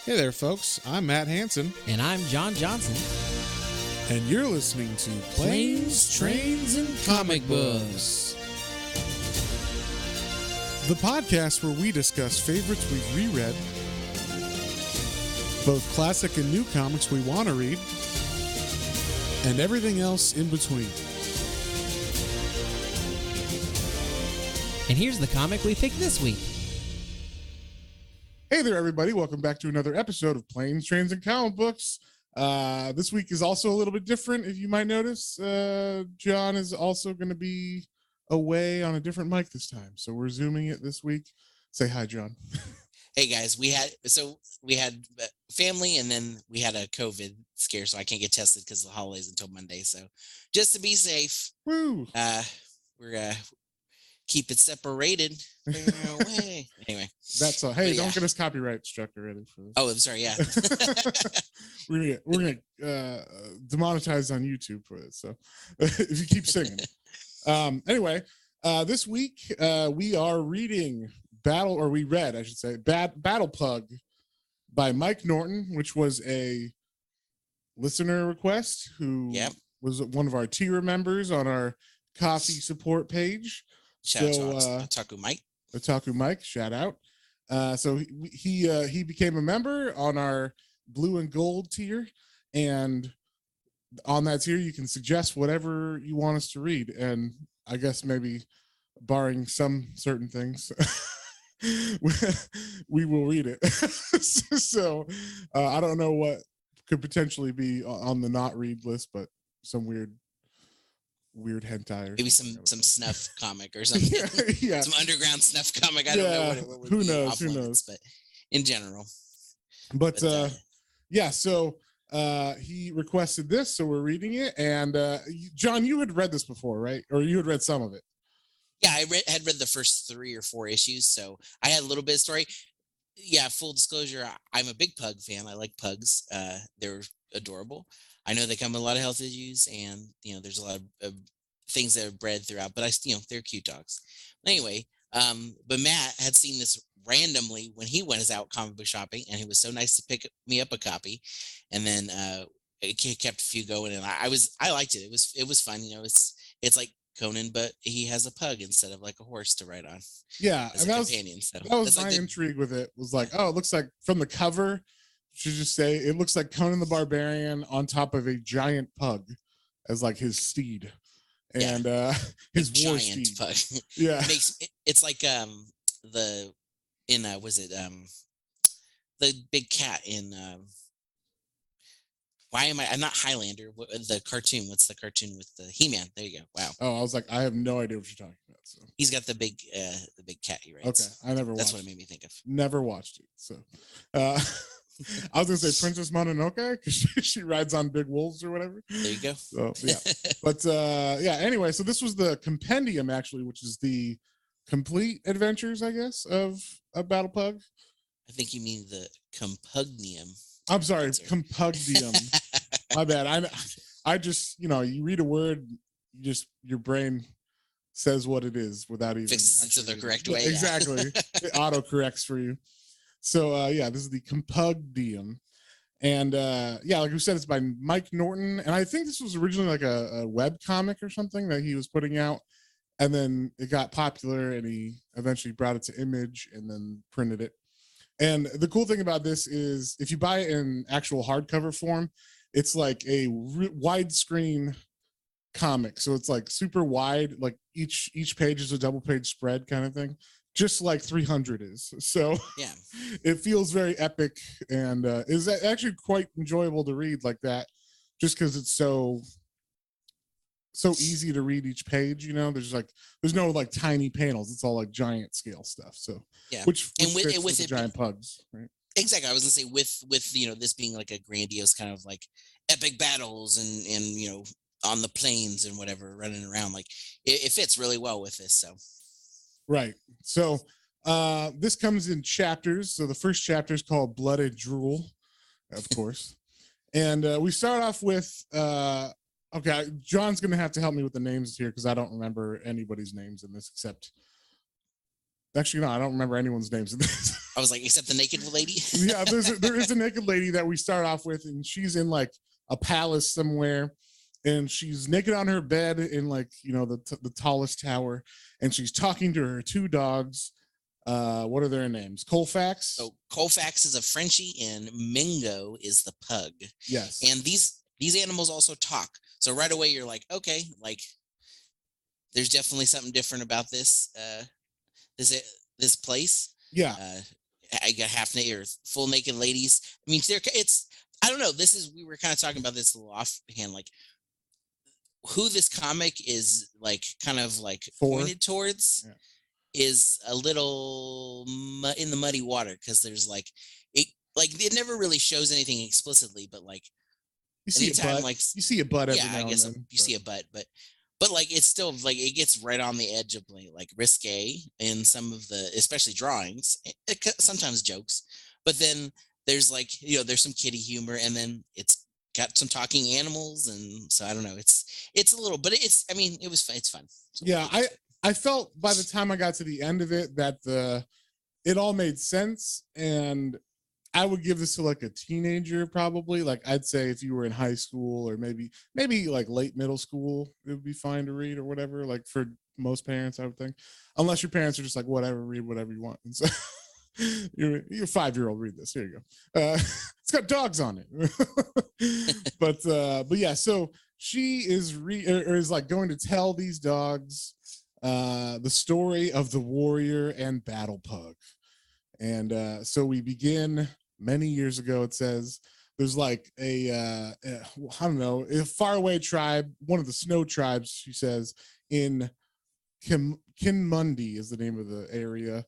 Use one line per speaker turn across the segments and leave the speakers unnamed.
Hey there, folks. I'm Matt Hansen.
And I'm John Johnson.
And you're listening to Planes, Trains, and Comic Books. The podcast where we discuss favorites we've reread, both classic and new comics we want to read, and everything else in between.
And here's the comic we picked this week.
Hey there, everybody. Welcome back to another episode of Planes, Trains, and Comic Books. This week is also a little bit different, if you might notice. John is also going to be away on a different mic this time, so we're Zooming it this week. Say hi, John.
Hey, guys. We had family, and then we had a COVID scare, so I can't get tested because of the holidays until Monday. So just to be safe,
Woo!
we're keep it separated. Anyway,
that's all. Hey, don't get us copyright struck already for this.
Oh, I'm sorry. Yeah,
we're gonna demonetize on YouTube for this. So if you keep singing. Anyway, this week we are reading Battlepug by Mike Norton, which was a listener request who was one of our tier members on our coffee support page.
Shout out to Otaku Mike.
Otaku Mike, shout out. So he became a member on our blue and gold tier, and on that tier you can suggest whatever you want us to read, and I guess maybe barring some certain things we will read it. So I don't know what could potentially be on the not read list, but some weird hentai or
maybe some snuff comic or something.
yeah.
Some underground snuff comic. I don't know what it would
who
be.
Who knows?
But in general.
So he requested this, so we're reading it. And John, you had read this before, right? Or you had read some of it.
Yeah, I had read the first 3 or 4 issues, so I had a little bit of story. Yeah, full disclosure, I'm a big pug fan. I like pugs. They're adorable. I know they come with a lot of health issues, and there's a lot of things that are bred throughout, but they're cute dogs. Anyway, but Matt had seen this randomly when he went out comic book shopping, and he was so nice to pick me up a copy, and then it kept a few going, and I liked it. It was fun. It's like Conan, but he has a pug instead of like a horse to ride on.
Yeah,
as a companion. So
that was my intrigue with it. Was like, oh, it looks like from the cover. Should just say it looks like Conan the Barbarian on top of a giant pug as like his steed, and his war
giant
steed.
Pug.
Yeah,
it's like the big cat in I'm not Highlander. The cartoon. What's the cartoon with the He-Man? There you go. Wow.
Oh, I was like, I have no idea what you're talking about. So
he's got the big cat he rides.
Okay, I never.
That's what it made me think of.
Never watched it. So. I was gonna say Princess Mononoke because she rides on big wolves or whatever.
There you go.
So yeah, but Anyway, so this was the compendium actually, which is the complete adventures, I guess, of Battlepug.
I think you mean the compugnium.
I'm sorry, compugnium. My bad. I just you read a word, your brain says what it is without even
fixes it to the correct way.
Exactly, it auto corrects for you. So this is the Compendium, and like we said, it's by Mike Norton, and I think this was originally like a web comic or something that he was putting out, and then it got popular, and he eventually brought it to Image and then printed it. And the cool thing about this is if you buy it in actual hardcover form, it's like a widescreen comic, so it's like super wide, like each page is a double page spread kind of thing. Just like 300 is. So
yeah,
it feels very epic and is actually quite enjoyable to read like that, just because it's so easy to read each page. There's no like tiny panels. It's all like giant scale stuff. So
yeah,
which
and with
the giant pugs, right?
Exactly. I was gonna say with this being like a grandiose kind of like epic battles and on the plains and whatever running around, like it fits really well with this. So.
Right. So this comes in chapters. So the first chapter is called Blood and Drool, of course. And we start off with, okay, John's going to have to help me with the names here because I don't remember anybody's names in this except, actually, no, I don't remember anyone's names in this.
I was like, except the naked lady.
Yeah, there is a naked lady that we start off with, and she's in like a palace somewhere, and she's naked on her bed in like the tallest tower, and she's talking to her two dogs. What are their names? Colfax.
So Colfax is a Frenchie, and Mingo is the pug.
Yes.
And these animals also talk. So right away you're like, okay, like there's definitely something different about this this place.
Yeah.
I got half naked or full naked ladies. I mean, I don't know. We were kind of talking about this a little offhand, like who this comic is like kind of like pointed towards is a little in the muddy water, because there's it never really shows anything explicitly, but like
you see a butt. Like you see a butt every now
I guess
and then,
you see a butt, but like it's still like it gets right on the edge of like risque in some of the, especially drawings, sometimes jokes, but then there's like there's some kiddie humor, and then it's got some talking animals, and so I don't know, it's a little, but it was fun. It's fun. So
yeah, I felt by the time I got to the end of it that it all made sense, and I would give this to like a teenager probably. Like I'd say if you were in high school or maybe like late middle school, it would be fine to read or whatever. Like for most parents, I would think, unless your parents are just like whatever, read whatever you want. And so you're a 5-year-old, read this. Here you go. It's got dogs on it. but yeah, so she is is like going to tell these dogs the story of the warrior and Battlepug. And so we begin many years ago. It says there's like I don't know, a faraway tribe, one of the snow tribes, she says, in Kinmundian is the name of the area.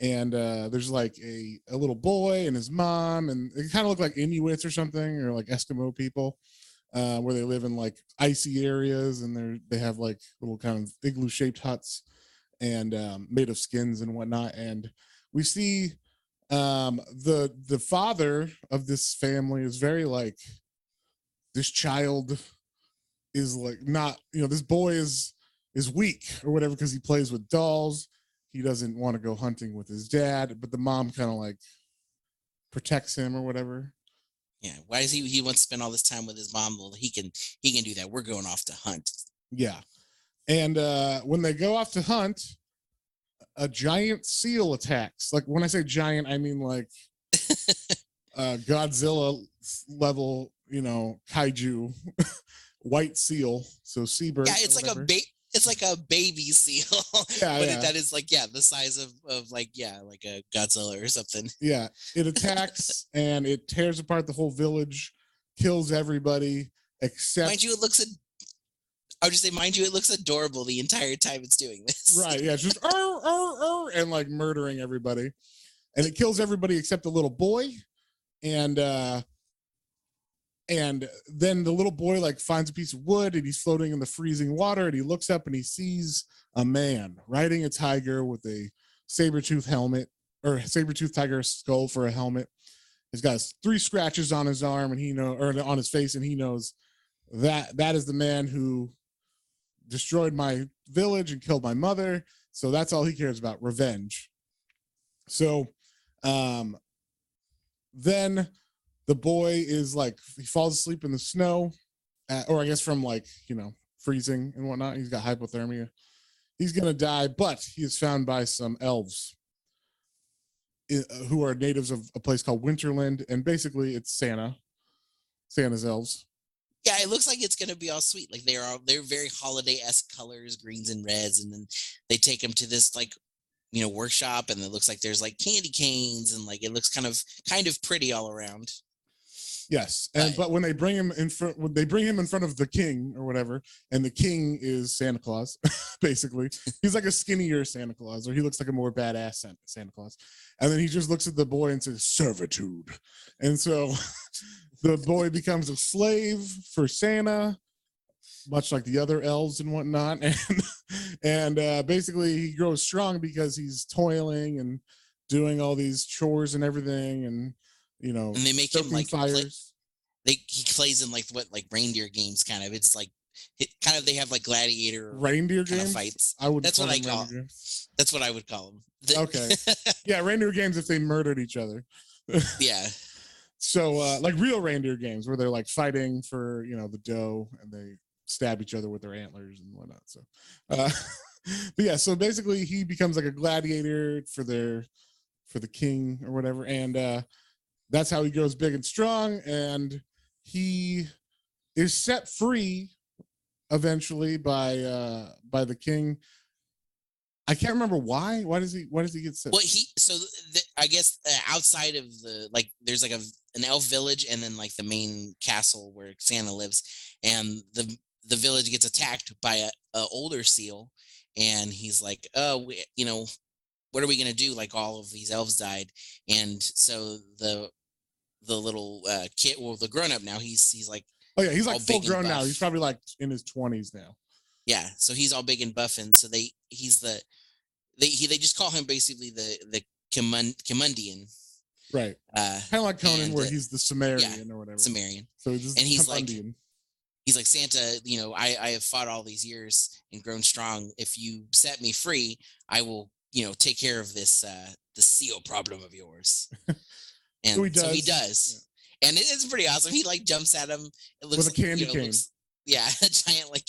And there's like a little boy and his mom, and they kind of look like Inuits or something, or like Eskimo people, where they live in like icy areas, and they have like little kind of igloo shaped huts, and made of skins and whatnot. And we see the father of this family is very like, this child is like not, this boy is weak or whatever because he plays with dolls. He doesn't want to go hunting with his dad, but the mom kind of like protects him or whatever.
Yeah, why does he wants to spend all this time with his mom? Well, he can do that. We're going off to hunt.
Yeah, and when they go off to hunt, a giant seal attacks. Like when I say giant, I mean like Godzilla level, kaiju white seal. So seabird.
Yeah, it's like it's like a baby seal, that is like the size of like like a Godzilla or something.
Yeah, it attacks and it tears apart the whole village, kills everybody except.
Mind you, it looks adorable the entire time it's doing this.
Right? Yeah, it's just and like murdering everybody, and it kills everybody except the little boy, and then the little boy like finds a piece of wood, and he's floating in the freezing water, and he looks up and he sees a man riding a tiger with a saber-tooth helmet, or saber-tooth tiger skull for a helmet. He's got 3 scratches on his arm, and on his face, and he knows that is the man who destroyed my village and killed my mother. So that's all he cares about, revenge. So then the boy is like, he falls asleep in the snow, or I guess from like, freezing and whatnot. He's got hypothermia. He's going to die, but he is found by some elves who are natives of a place called Winterland. And basically it's Santa's elves.
Yeah, it looks like it's going to be all sweet. Like they're very holiday-esque colors, greens and reds. And then they take him to this like, workshop, and it looks like there's like candy canes, and like it looks kind of pretty all around.
Yes, but when they bring him in front, of the king or whatever, and the king is Santa Claus, basically, he's like a skinnier Santa Claus, or he looks like a more badass Santa Claus, and then he just looks at the boy and says servitude, and so the boy becomes a slave for Santa, much like the other elves and whatnot, and basically he grows strong because he's toiling and doing all these chores and everything, and and
they make him like
fires.
He plays in like reindeer games, kind of. It's like they have like gladiator
reindeer
kind
games
of fights.
I would.
That's what I call. That's what I would call them.
Okay. Yeah, reindeer games if they murdered each other.
Yeah.
So like real reindeer games where they're like fighting for, the dough and they stab each other with their antlers and whatnot. So but yeah, so basically he becomes like a gladiator for the king or whatever. And that's how he grows big and strong. And he is set free eventually by the king. I can't remember why. Why does he get set?
Well, I guess outside of there's like an elf village and then like the main castle where Santa lives, and the village gets attacked by a older seal, and he's like, oh, what are we gonna do? Like all of these elves died, and so the little kid, well, the grown up now, he's like,
oh yeah, he's like full grown now. He's probably like in his 20s now.
Yeah, so he's all big and buff, and so they just call him basically the Kinmundian.
Right. Kind of like Conan, where he's the Sumerian or whatever.
Sumerian.
So he's
like Santa, I have fought all these years and grown strong. If you set me free, I will, take care of this the seal problem of yours. And so he does. Yeah. And it's pretty awesome. He like jumps at him. It looks
with a candy cane.
A giant like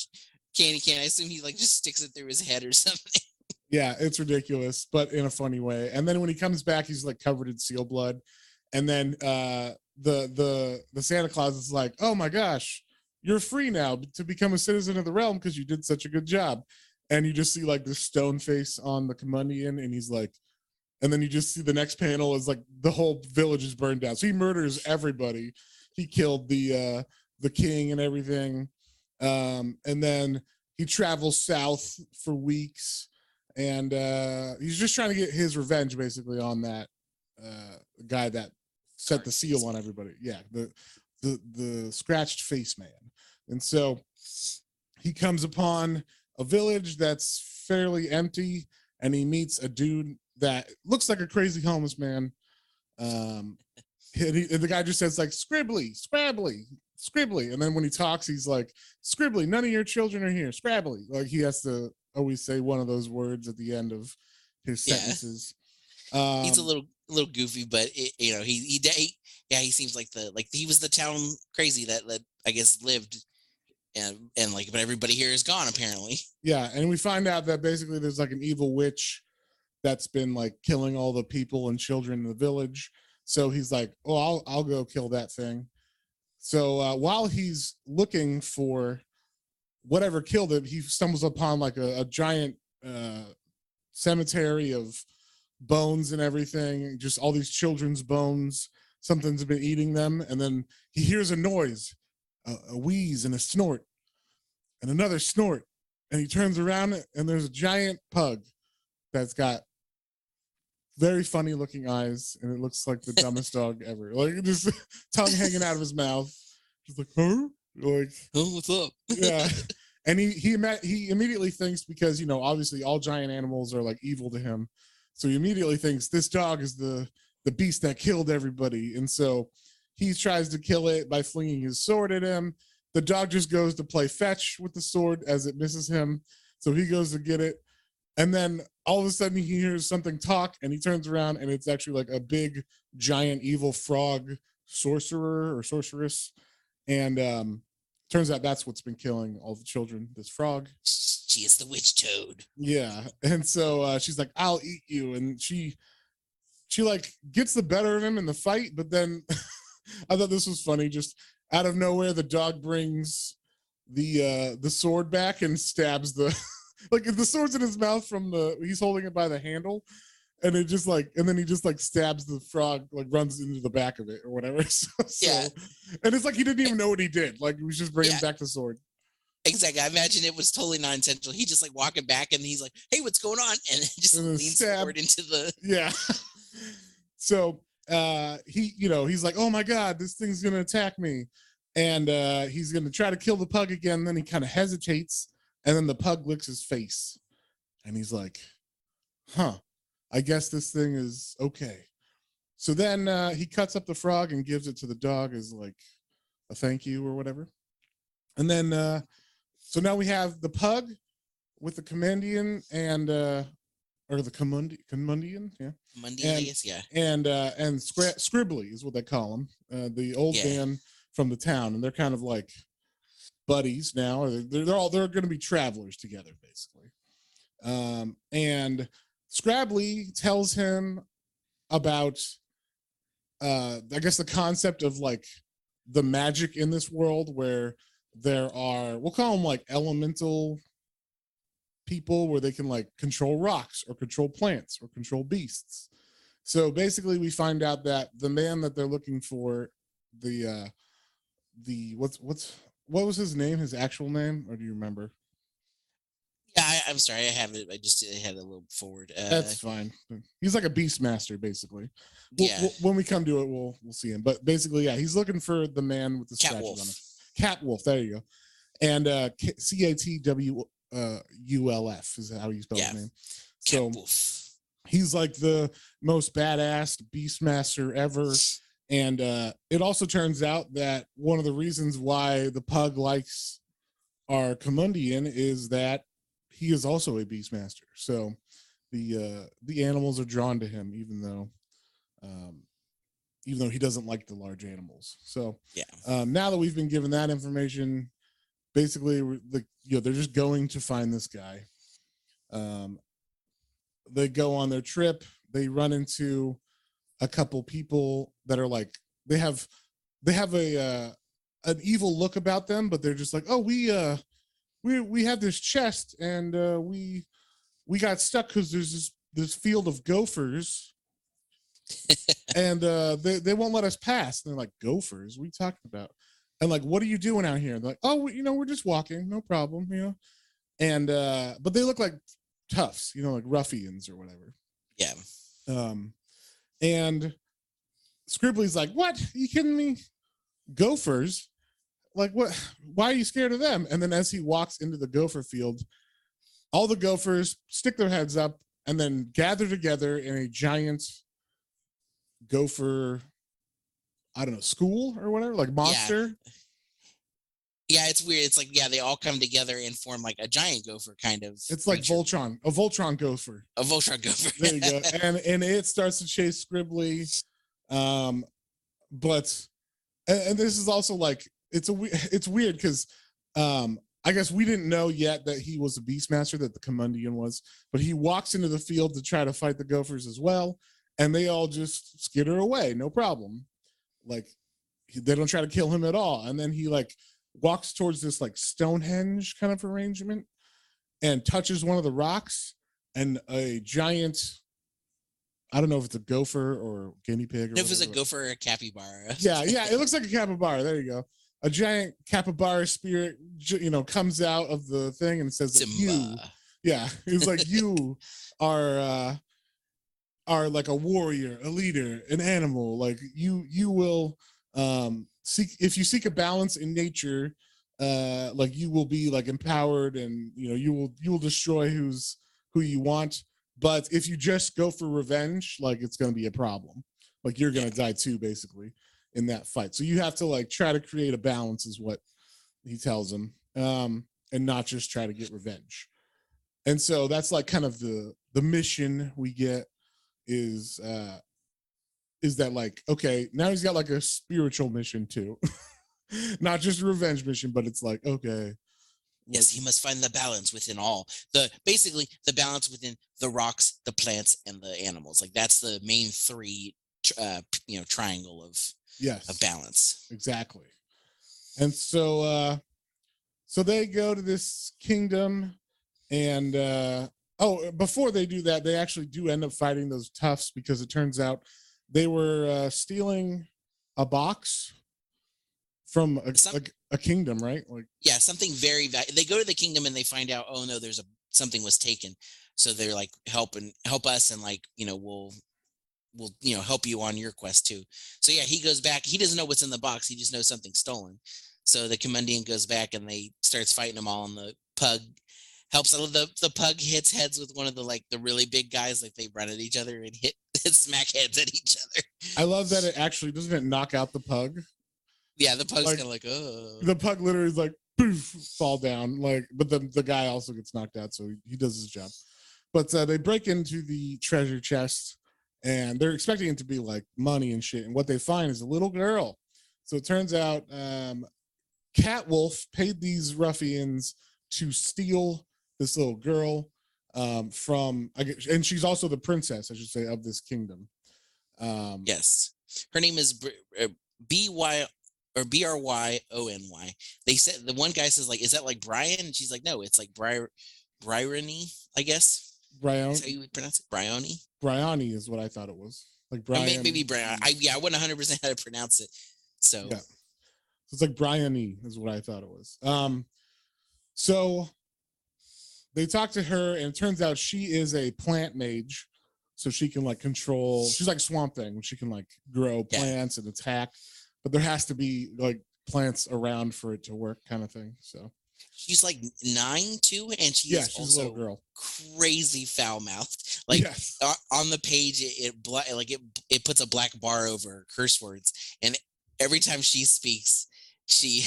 candy cane. I assume he like just sticks it through his head or something.
Yeah, it's ridiculous, but in a funny way. And then when he comes back, he's like covered in seal blood. And then the Santa Claus is like, "Oh my gosh, you're free now to become a citizen of the realm because you did such a good job." And you just see like the stone face on the Kinmundian, and he's like, and then you just see the next panel is like the whole village is burned down. So he murders everybody. He killed the king and everything. And then he travels south for weeks. And he's just trying to get his revenge basically on that guy that set the seal on everybody. Yeah, the scratched face man. And so he comes upon a village that's fairly empty, and he meets a dude that looks like a crazy homeless man. And the guy just says like scribbly, scrabbly, scribbly. And then when he talks, he's like, scribbly, none of your children are here, scrabbly. Like he has to always say one of those words at the end of his sentences.
He's a little goofy, but he seems like he was the town crazy that I guess lived, and but everybody here is gone apparently.
Yeah, and we find out that basically there's like an evil witch that's been like killing all the people and children in the village. So he's like, oh, I'll go kill that thing. So while he's looking for whatever killed it, he stumbles upon like a giant cemetery of bones and everything, just all these children's bones. Something's been eating them. And then he hears a noise, a wheeze and a snort and another snort. And he turns around and there's a giant pug that's got very funny looking eyes. And it looks like the dumbest dog ever. Like just tongue hanging out of his mouth. Just like, huh? Like,
oh, what's up?
Yeah. And he immediately thinks, because obviously all giant animals are like evil to him, so he immediately thinks this dog is the beast that killed everybody. And so he tries to kill it by flinging his sword at him. The dog just goes to play fetch with the sword as it misses him, so he goes to get it, and then all of a sudden he hears something talk, and he turns around and it's actually like a big giant evil frog sorcerer or sorceress. And turns out that's what's been killing all the children, this frog.
She is the witch toad.
Yeah. And so she's like, I'll eat you. And she like gets the better of him in the fight. But then I thought this was funny. Just out of nowhere, the dog brings the sword back and stabs the like the sword's in his mouth he's holding it by the handle. And it just like, and then he just like stabs the frog, like runs into the back of it or whatever. Yeah. And it's like he didn't even know what he did. Like he was just bringing back the sword.
Exactly. I imagine it was totally not intentional. He just like walking back and he's like, hey, what's going on? And just leans forward into the.
Yeah. So he's like, oh my God, this thing's going to attack me. And he's going to try to kill the pug again. Then he kind of hesitates. And then the pug licks his face. And he's like, huh. I guess this thing is okay. So then he cuts up the frog and gives it to the dog as like a thank you or whatever. And then, so now we have the pug with the Kinmundian and or the Kinmundian, yeah.
Mundian, I guess, yeah.
And Scribbly is what they call him, the old man from the town, and they're kind of like buddies now. They're going to be travelers together, basically. And Scrabbly tells him about, I guess, the concept of like the magic in this world, where there are, we'll call them like elemental people, where they can like control rocks or control plants or control beasts. So basically we find out that the man that they're looking for, the what was his name, his actual name, or do you remember?
Yeah, I'm sorry, I have it. I just had a little forward.
That's fine. He's like a beast master, basically.
Yeah.
When we come to it, we'll see him. But basically, yeah, he's looking for the man with the scratches on him. Catwolf. There you go. And Catwulf is how you spell his name. So Catwolf. He's like the most badass beast master ever. And it also turns out that one of the reasons why the pug likes our Kinmundian is that he is also a beast master. So the animals are drawn to him, even though he doesn't like the large animals. So now that we've been given that information, basically they're just going to find this guy. They go on their trip. They run into a couple people that are like, they have an evil look about them, but they're just like, oh, we have this chest, and we got stuck because there's this field of gophers, and they won't let us pass. And they're like, gophers? What are you talking about? And like, what are you doing out here? And they're like, oh, we're just walking, no problem, And but they look like toughs, like ruffians or whatever.
Yeah.
And Scribbly's like, what? Are you kidding me? Gophers? Like, what? Why are you scared of them? And then as he walks into the gopher field, all the gophers stick their heads up and then gather together in a giant gopher, I don't know, school or whatever, like monster.
Yeah, it's weird. It's like, they all come together and form like a giant gopher kind of.
It's like Voltron, a Voltron gopher.
A Voltron gopher.
There you go. And it starts to chase Scribbly. But this is also like, it's weird because I guess we didn't know yet that he was a beastmaster, that the Kinmundian was, but he walks into the field to try to fight the gophers as well, and they all just skitter away, no problem. Like, they don't try to kill him at all. And then he like walks towards this like Stonehenge kind of arrangement and touches one of the rocks, and a giant, I don't know if it's a gopher or guinea pig. Or if
it's a gopher or a capybara.
Yeah, it looks like a capybara. There you go. A giant capybara spirit, comes out of the thing and says, like, you. Yeah, it's like, you are like a warrior, a leader, an animal. Like you will if you seek a balance in nature, like you will be like empowered, and you will destroy who you want. But if you just go for revenge, like, it's going to be a problem. Like, you're going to die too, basically, in that fight. So you have to like try to create a balance, is what he tells him, and not just try to get revenge. And so that's like kind of the mission we get is that like, okay, now he's got like a spiritual mission too. Not just a revenge mission, but it's like, okay.
Yes, he must find the balance within all. Basically the balance within the rocks, the plants, and the animals. Like, that's the main three triangle of balance.
Exactly. And so they go to this kingdom, and before they do that, they actually do end up fighting those toughs, because it turns out they were stealing a box from a kingdom, right? Like,
something very they go to the kingdom and they find out, oh no, something was taken. So they're like, help us, and like, we'll help you on your quest too. So he goes back. He doesn't know what's in the box. He just knows something's stolen. So the Kinmundian goes back and they starts fighting them all, and the pug helps. The pug hits heads with one of the really big guys. Like, they run at each other and smack heads at each other.
I love that it actually doesn't knock out the pug.
Yeah, the pug's kind of like, oh.
The pug literally is like, poof, fall down. Like, but the guy also gets knocked out, so he does his job. But they break into the treasure chest, and they're expecting it to be like money and shit. And what they find is a little girl. So it turns out Catwolf paid these ruffians to steal this little girl from, and she's also the princess, I should say, of this kingdom.
Yes, her name is B-Y or Bryony. They said, the one guy says, like, is that like Brian? And she's like, no, it's like Bryony, I guess.
Brian.
Is how you would pronounce it? Bryony?
Bryony is what I thought it was. Like Brian.
Maybe Brian. I wasn't 100% how to pronounce it. So
yeah. It's like Bryony is what I thought it was. So they talk to her, and it turns out she is a plant mage. So she can like control, she's like Swamp Thing. She can like grow plants and attack, but there has to be like plants around for it to work, kind of thing. So
she's like 9 too, and she's
she's
also
a little girl.
Crazy foul mouthed. Like on the page, it puts a black bar over curse words, and every time she speaks, she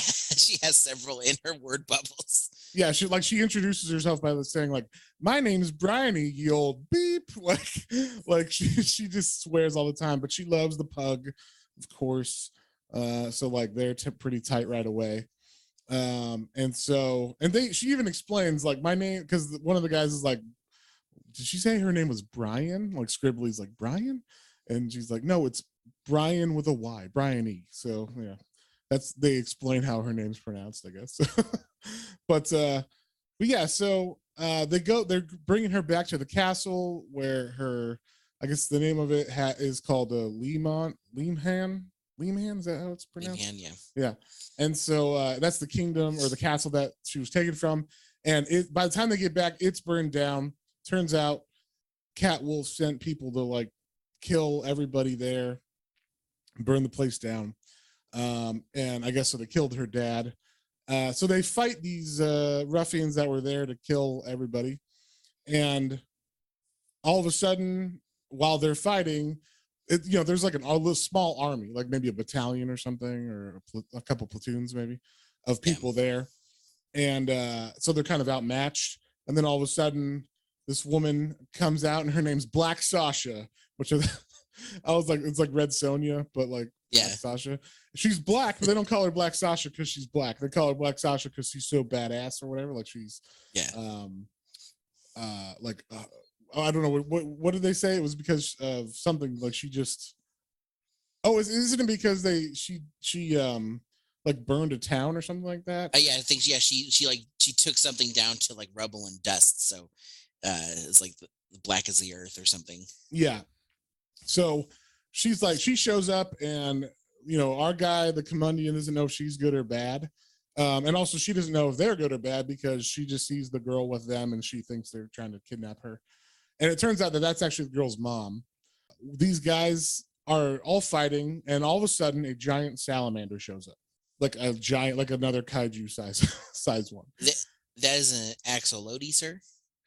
has several in her word bubbles.
Yeah, she introduces herself by saying like, "My name is Bryony, you old beep." Like she just swears all the time, but she loves the pug, of course. So like they're pretty tight right away. She even explains like my name, because one of the guys is like, did she say her name was Brian? Like Scribbly's like Brian, and she's like, no, it's Brian with a Y, Bryony. So yeah. They explain how her name's pronounced, I guess. but yeah, so they're bringing her back to the castle where I guess the name of it is called Leamhan. Is that how it's pronounced?
Leamhan,
yeah. And so that's the kingdom or the castle that she was taken from. And by the time they get back, it's burned down. Turns out Catwolf sent people to like kill everybody there, burn the place down. And I guess so they killed her dad. So they fight these ruffians that were there to kill everybody. And all of a sudden, while they're fighting, there's like a small army, like maybe a battalion or something, or a couple platoons maybe of people there. And so they're kind of outmatched. And then all of a sudden, this woman comes out, and her name's Black Sasha, which I was like, it's like Red Sonja, but like Black Sasha. She's black, but they don't call her Black Sasha because she's black. They call her Black Sasha because she's so badass or whatever. Like she's I don't know what did they say? It was because of something like she just. Oh, isn't it because she like burned a town or something like that?
I think she took something down to like rubble and dust. So it's like the black as the earth or something.
Yeah. So she's like, she shows up, and our guy, the Kinmundian, doesn't know if she's good or bad. And also she doesn't know if they're good or bad because she just sees the girl with them and she thinks they're trying to kidnap her. And it turns out that that's actually the girl's mom. These guys are all fighting, and all of a sudden a giant salamander shows up. Like a giant, like another kaiju size one.
That is an axolotl, sir.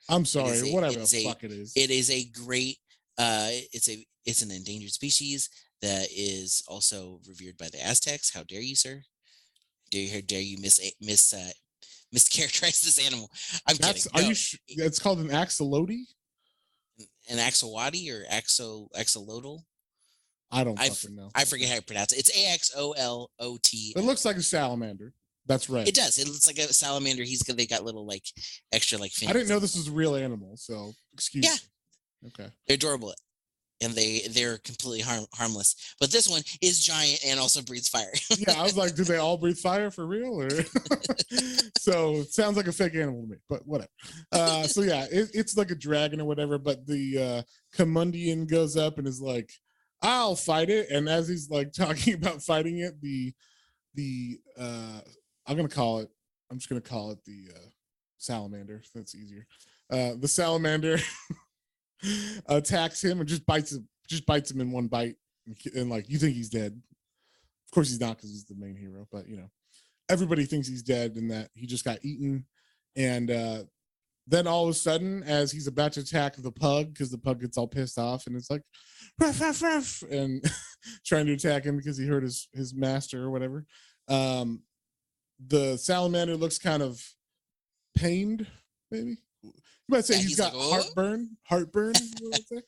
I'm sorry, whatever the fuck it is.
It is a great it's an endangered species that is also revered by the Aztecs. How dare you, sir? Dare you mischaracterize this animal? I'm kidding.
It's called an axolotl?
An axolotl or axolotl?
I don't fucking know.
I forget how you pronounce it. It's AXOLOT.
It looks like a salamander. That's right.
It does. It looks like a salamander. They got little like extra like fins.
I didn't know this was a real animal, so excuse me. Okay.
They're adorable. And they're completely harmless. But this one is giant and also breathes fire.
Yeah, I was like, do they all breathe fire for real? Or so it sounds like a fake animal to me, but whatever. So yeah, it's like a dragon or whatever, but the Kinmundian goes up and is like, I'll fight it. And as he's like talking about fighting it, I'm just gonna call it the salamander. That's easier. The salamander attacks him and just bites him in one bite, and like you think he's dead. Of course he's not, because he's the main hero, but everybody thinks he's dead and that he just got eaten. And then all of a sudden, as he's about to attack the pug, because the pug gets all pissed off and it's like ruff, ruff, ruff, and trying to attack him because he hurt his master or whatever, the salamander looks kind of pained, maybe. might say
Yeah,
he's got
like, oh?
heartburn, is what I'd say.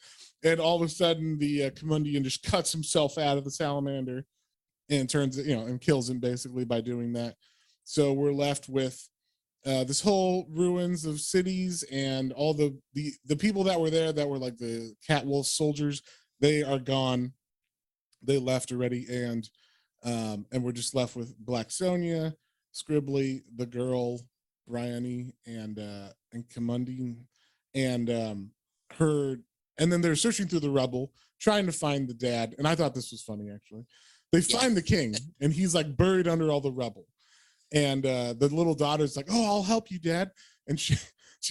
And all of a sudden, the Kinmundian just cuts himself out of the salamander and turns it, and kills him basically by doing that. So we're left with this whole ruins of cities, and all the people that were there that were like the cat wolf soldiers, they are gone. They left already, and we're just left with Black Sonia, Scribbly, the girl, Bryony, and Kinmundian, and her. And then they're searching through the rubble, trying to find the dad. And I thought this was funny, actually. They find the king, and he's like buried under all the rubble. And the little daughter's like, "Oh, I'll help you, Dad." And she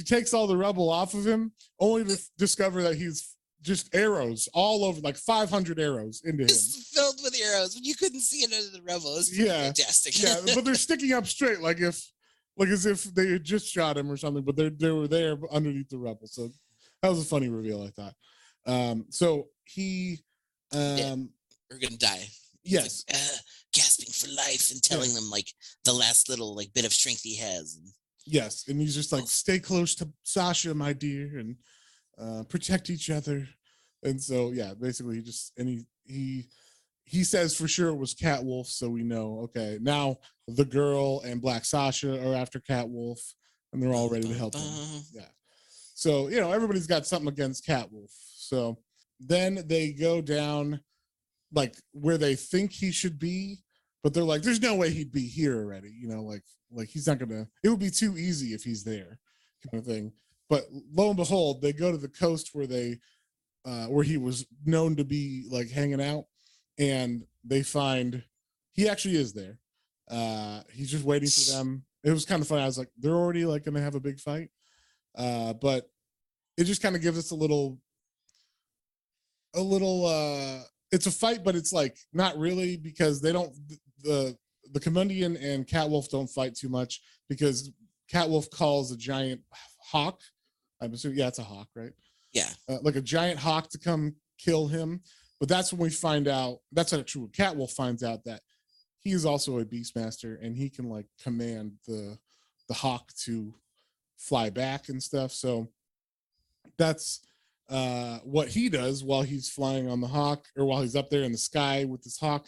takes all the rubble off of him, only to discover that he's just arrows all over, like 500 arrows into him.
Just filled with arrows, but you couldn't see it under the rubble. It's fantastic.
Yeah, but they're sticking up straight, like as if they had just shot him or something, but they were there underneath the rubble. So that was a funny reveal, I thought. So he
we're gonna die.
Yes.
Like, gasping for life and telling them like the last little like bit of strength he has.
Yes, and he's just like, "Stay close to Sasha, my dear, and protect each other." And so basically he says for sure it was Cat Wolf, so we know, okay, now the girl and Black Sasha are after Cat Wolf, and they're all ready to help him. Yeah. So, everybody's got something against Cat Wolf. So then they go down like where they think he should be, but they're like, there's no way he'd be here already. Like he's not gonna, it would be too easy if he's there, kind of thing. But lo and behold, they go to the coast where he was known to be like hanging out, and they find he actually is there. He's just waiting for them. It was kind of funny. I was like, they're already like gonna have a big fight. But it just kind of gives us a little it's a fight, but it's like not really, because they don't, the Kinmundian and Cat Wolf don't fight too much, because Cat Wolf calls a giant hawk. I'm assuming, it's a hawk, right?
Yeah.
Like a giant hawk to come kill him. But that's when we find out, that's actually what Cat Wolf finds out, that he is also a Beastmaster, and he can like command the hawk to fly back and stuff. So that's what he does while he's flying on the hawk, or while he's up there in the sky with this hawk.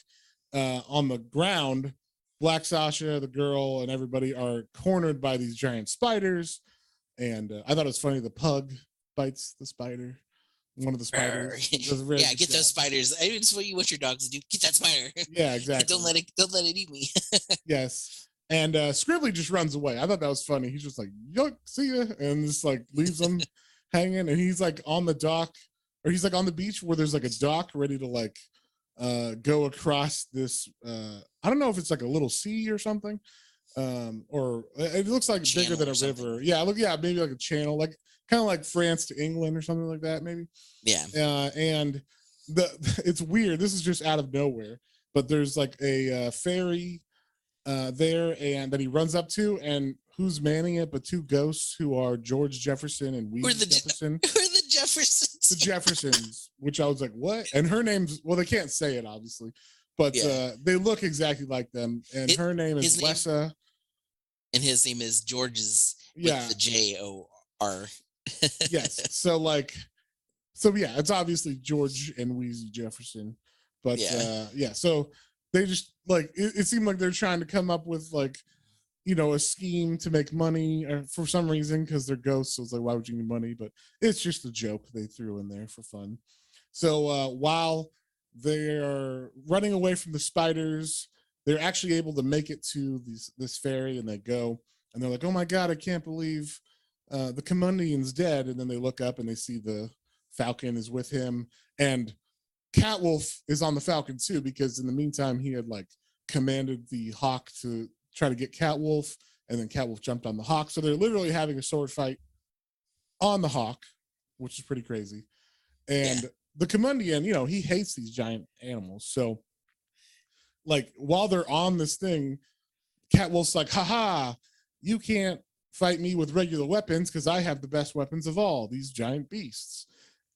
On the ground, Black Sasha, the girl, and everybody are cornered by these giant spiders. And I thought it was funny, the pug bites the spider, one of the spiders.
Get those spiders. I just what you want your dogs to do. Get that spider.
Yeah, exactly.
don't let it eat me.
Yes. And Scribbly just runs away. I thought that was funny. He's just like, "Yuck, see ya," and just like leaves them hanging. And he's like on the dock, or he's like on the beach where there's like a dock ready to like go across this. I don't know if it's like a little sea or something, or it looks like bigger than a river. Yeah, maybe like a channel, like kind of like France to England or something like that, maybe.
Yeah.
And it's weird. This is just out of nowhere, but there's like a ferry there, and that he runs up to, and who's manning it but two ghosts who are George Jefferson and Weezy Jefferson.
Who are the Jeffersons?
The Jeffersons, which I was like, what? And her name's, well, they can't say it obviously, but they look exactly like them. And her name is Lessa.
And his name is George's with the J-O-R.
Yes. So it's obviously George and Weezy Jefferson. But so they just like it seemed like they're trying to come up with like, a scheme to make money, or for some reason, because they're ghosts. So it's like, why would you need money? But it's just a joke they threw in there for fun. So while they're running away from the spiders, they're actually able to make it to this ferry, and they go, and they're like, "Oh my God, I can't believe the Kinmundian's dead." And then they look up and they see the Falcon is with him, and Cat Wolf is on the Falcon too, because in the meantime he had like commanded the hawk to try to get Cat Wolf, and then Cat Wolf jumped on the hawk. So they're literally having a sword fight on the hawk, which is pretty crazy. And the Kinmundian, he hates these giant animals. So like while they're on this thing, Cat Wolf's like, "Haha, you can't fight me with regular weapons because I have the best weapons of all, these giant beasts."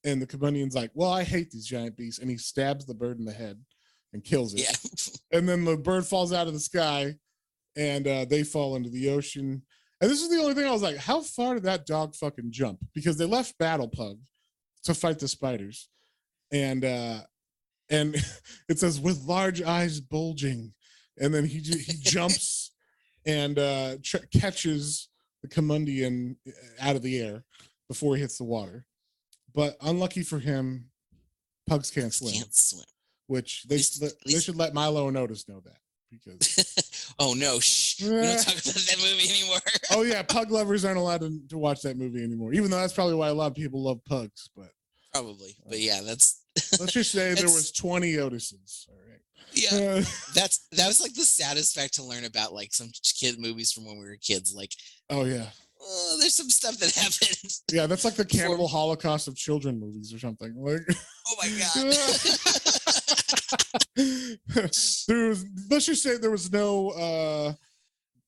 And the Kinmundian's like, "Well, I hate these giant beasts." And he stabs the bird in the head and kills it. Yeah. And then the bird falls out of the sky, and they fall into the ocean. And this is the only thing I was like, how far did that dog fucking jump? Because they left Battlepug to fight the spiders. And it says with large eyes bulging. And then he jumps and catches the Kinmundian out of the air before he hits the water. But unlucky for him, pugs can't swim. Which they should let Milo and Otis know that. Because
oh no, shh. We don't talk about that movie anymore.
Oh yeah, pug lovers aren't allowed to watch that movie anymore. Even though that's probably why a lot of people love pugs, but
probably. But yeah, that's
let's just say there was 20 Otises. All right.
Yeah. that was like the saddest fact to learn about like some kid movies from when we were kids. Like,
oh yeah.
There's some stuff that happened.
Yeah, that's like the Cannibal Holocaust of children movies or something. Like,
oh my god.
Let's just say there was no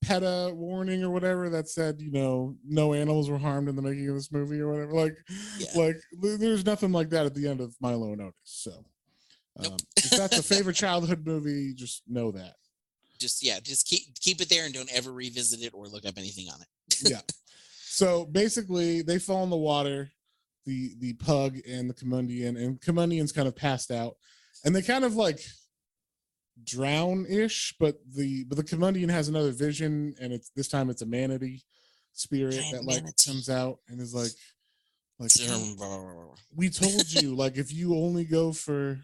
PETA warning or whatever that said, no animals were harmed in the making of this movie or whatever. Like there's nothing like that at the end of Milo and Otis. So
nope.
If that's a favorite childhood movie, just know that.
Just keep it there and don't ever revisit it or look up anything on it.
Yeah. So basically they fall in the water, the pug and the Kinmundian, and Kinmundian's kind of passed out. And they kind of like drown-ish, but the Kinmundian has another vision, and this time it's a manatee spirit that like comes out and is like we told you, like if you only go for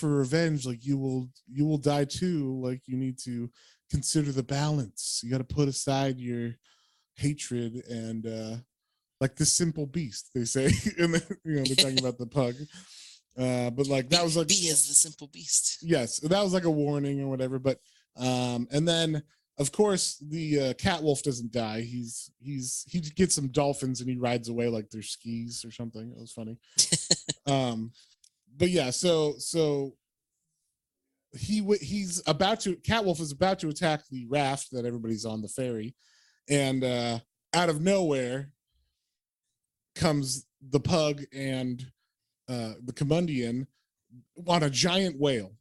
revenge, like you will die too. Like you need to consider the balance. You got to put aside your hatred and like the simple beast, they say. And then, they're talking about the pug. But like that was like
B is the simple beast.
Yes, that was like a warning or whatever. But and then of course the cat wolf doesn't die. He gets some dolphins and he rides away like they're skis or something. It was funny. But yeah, so cat wolf is about to attack the raft that everybody's on, the ferry, and out of nowhere comes the pug and the Kinmundian on a giant whale.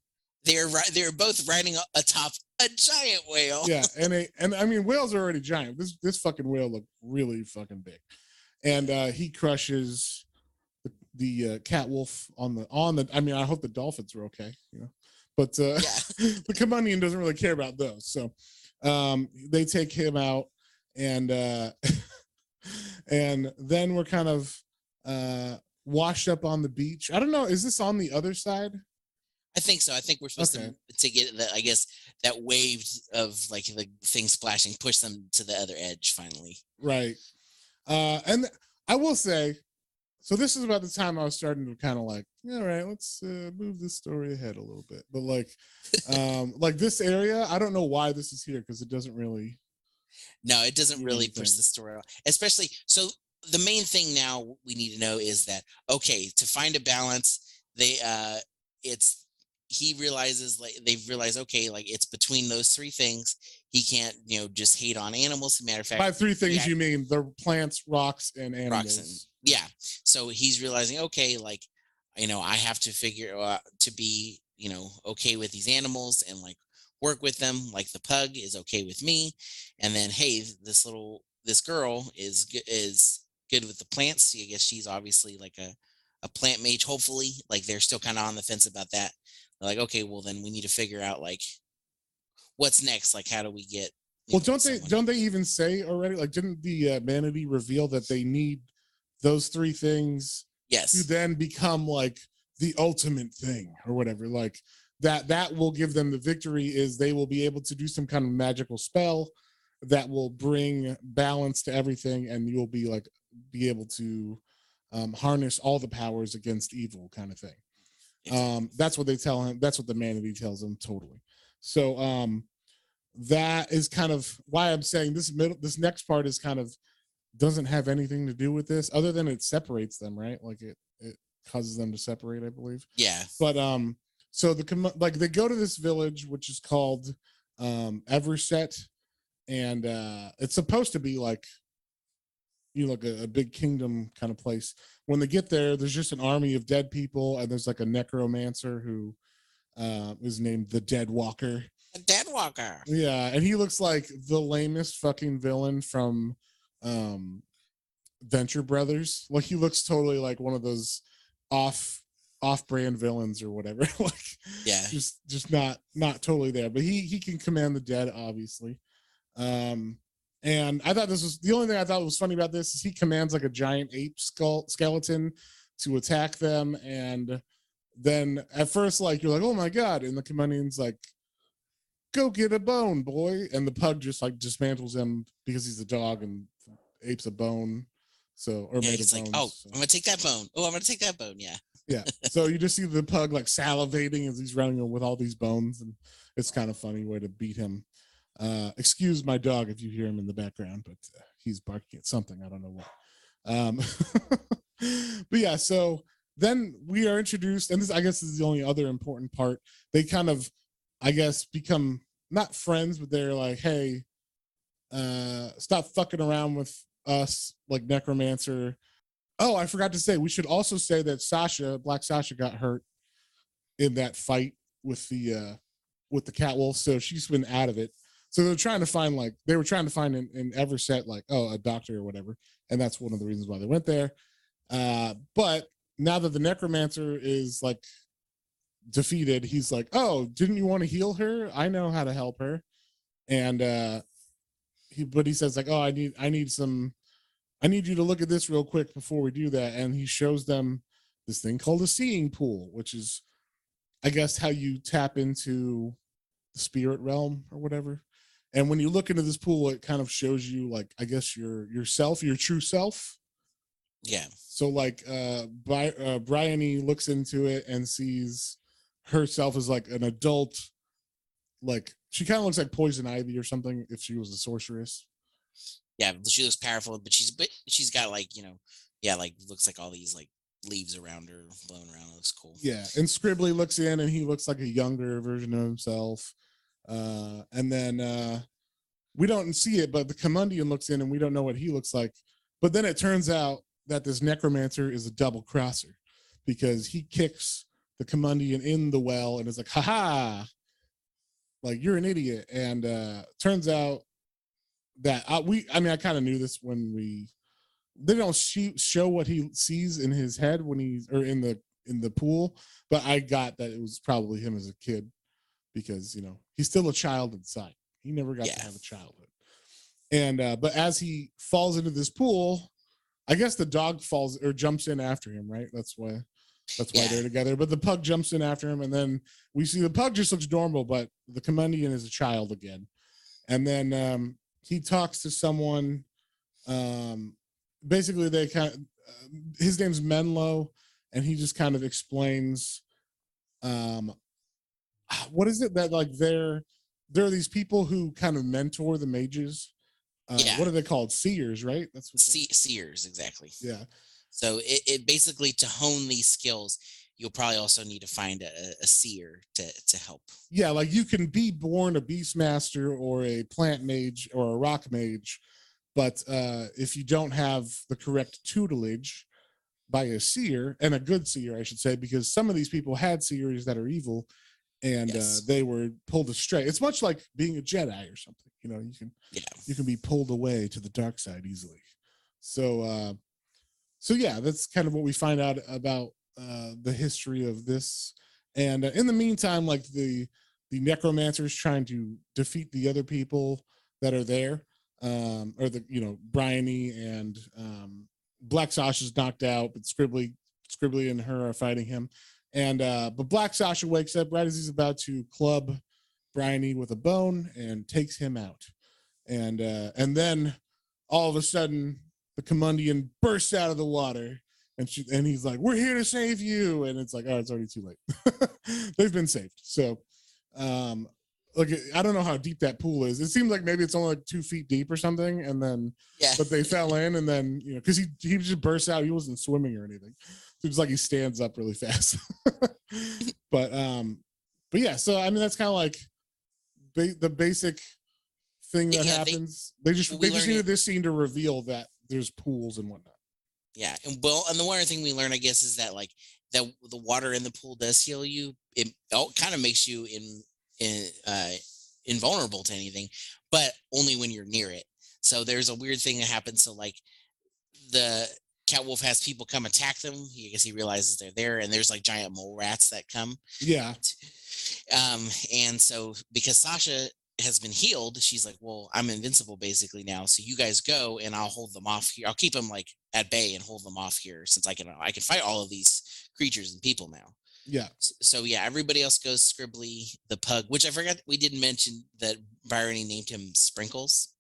They're both riding atop a giant whale.
Yeah, and I mean whales are already giant. This fucking whale looked really fucking big, and he crushes the cat wolf on the. I mean, I hope the dolphins are okay, but the Kinmundian doesn't really care about those, so they take him out, and and then we're kind of washed up on the beach. I don't know. Is this on the other side?
I think so. I think we're supposed to get that. I guess that wave of like the thing splashing, push them to the other edge finally.
Right. And I will say, so this is about the time I was starting to kind of like, all right, let's move this story ahead a little bit. But like, like this area, I don't know why this is here because it doesn't really.
No, it doesn't really push the story out. Especially so. The main thing now we need to know is that, okay, to find a balance, he realizes, like they've realized, okay, like it's between those three things. He can't, just hate on animals. As a matter of fact,
by three things you mean the plants, rocks, and animals.
Yeah. So he's realizing, okay, like, I have to figure out to be, okay with these animals and like work with them. Like the pug is okay with me. And then, hey, this girl is good with the plants. I guess she's obviously like a plant mage, hopefully. Like they're still kind of on the fence about that. They're like, okay, well then we need to figure out like what's next. Like how do we get
don't they even say already, like didn't the manatee reveal that they need those three things to then become like the ultimate thing or whatever, like that will give them the victory, is they will be able to do some kind of magical spell that will bring balance to everything, and you'll be able to harness all the powers against evil, kind of thing. That's what they tell him. That's what the manatee tells him. Totally. So that is kind of why I'm saying this next part is kind of doesn't have anything to do with this, other than it separates them, right? Like it causes them to separate, I believe.
Yeah.
But so they go to this village which is called Everset. And it's supposed to be like, like a big kingdom kind of place. When they get there, there's just an army of dead people, and there's like a necromancer who is named the Dead Walker.
The Dead Skinwalker.
Yeah, and he looks like the lamest fucking villain from Venture Brothers. Like he looks totally like one of those off-brand villains or whatever. Like
Yeah.
just not totally there. But he can command the dead, obviously. And I thought this was the only thing I thought was funny about this is he commands like a giant ape skeleton to attack them, and then at first like you're like, oh my god, and the Kinmundian's like, go get a bone, boy, and the pug just like dismantles him because he's a dog and ape's a bone, so or made
he's
of
like,
bones.
oh, I'm gonna take that bone. Oh, I'm gonna take that bone. Yeah.
Yeah. So you just see the pug like salivating as he's running with all these bones, and it's kind of funny way to beat him. Excuse my dog if you hear him in the background, but he's barking at something. I don't know what. But yeah, so then we are introduced, and this I guess is the only other important part. They kind of, I guess, become not friends, but they're like, hey, stop fucking around with us, like Necromancer. Oh, I forgot to say, we should also say that Black Sasha got hurt in that fight with the Catwolf, so she's been out of it. So they were trying to find in Everset like, oh, a doctor or whatever, and that's one of the reasons why they went there. But now that the Necromancer is like defeated, he's like, oh, didn't you want to heal her? I know how to help her. And he says like, oh, I need you to look at this real quick before we do that. And he shows them this thing called a seeing pool, which is, I guess, how you tap into the spirit realm or whatever. And when you look into this pool, it kind of shows you, like, I guess your true self.
Yeah.
So like Bryony looks into it and sees herself as like an adult, like she kind of looks like Poison Ivy or something if she was a sorceress.
Yeah, she looks powerful, but she's got like, like looks like all these like leaves around her blowing around. It looks cool.
Yeah, and Scribbly looks in and he looks like a younger version of himself. And then we don't see it, but the Kinmundian looks in and we don't know what he looks like. But then it turns out that this Necromancer is a double crosser because he kicks the Kinmundian in the well and is like, haha, like you're an idiot. And turns out that I kind of knew this when they don't show what he sees in his head when he's or in the pool, but I got that it was probably him as a kid because he's still a child inside. He never got to have a childhood. And but as he falls into this pool, I guess the dog falls or jumps in after him, right? That's why they're together. But the pug jumps in after him, and then we see the pug just looks normal, but the Kinmundian is a child again. And then he talks to someone. Basically, they kind of his name's Menlo, and he just kind of explains what is it that like there are these people who kind of mentor the mages. What are they called? Seers, right? That's what
seers, exactly.
Yeah.
So it basically, to hone these skills, you'll probably also need to find a seer to help.
Yeah, like you can be born a beastmaster or a plant mage or a rock mage, but if you don't have the correct tutelage by a seer, and a good seer, I should say, because some of these people had seers that are evil, and they were pulled astray. It's much like being a Jedi or something. You can be pulled away to the dark side easily. So yeah, that's kind of what we find out about the history of this. And in the meantime, like the Necromancer is trying to defeat the other people that are there, or the Bryony and Black Sasha's knocked out, but Scribbly and her are fighting him. And but Black Sasha wakes up right as he's about to club Bryony with a bone and takes him out. And then all of a sudden the Kinmundian bursts out of the water, and he's like, "We're here to save you!" And it's like, "Oh, it's already too late. They've been saved." So, like, I don't know how deep that pool is. It seems like maybe it's only like 2 feet deep or something, and then but they fell in, and then because he just burst out. He wasn't swimming or anything. So it's like he stands up really fast. but yeah. So I mean, that's kind of like the basic thing that happens. They just needed this scene to reveal that there's pools and whatnot.
Yeah, and the one other thing we learn, I guess, is that like that the water in the pool does heal you. It kind of makes you invulnerable to anything, but only when you're near it. So there's a weird thing that happens. So like the cat wolf has people come attack them. I guess he realizes they're there, and there's like giant mole rats that come.
Yeah.
And so because Sasha has been healed, she's like, well, I'm invincible basically now. So you guys go, and I'll hold them off here. I'll keep them like at bay and hold them off here, since I can fight all of these creatures and people now.
Yeah.
So yeah, everybody else goes. Scribbly, the pug, which I forgot we didn't mention that Byron named him Sprinkles.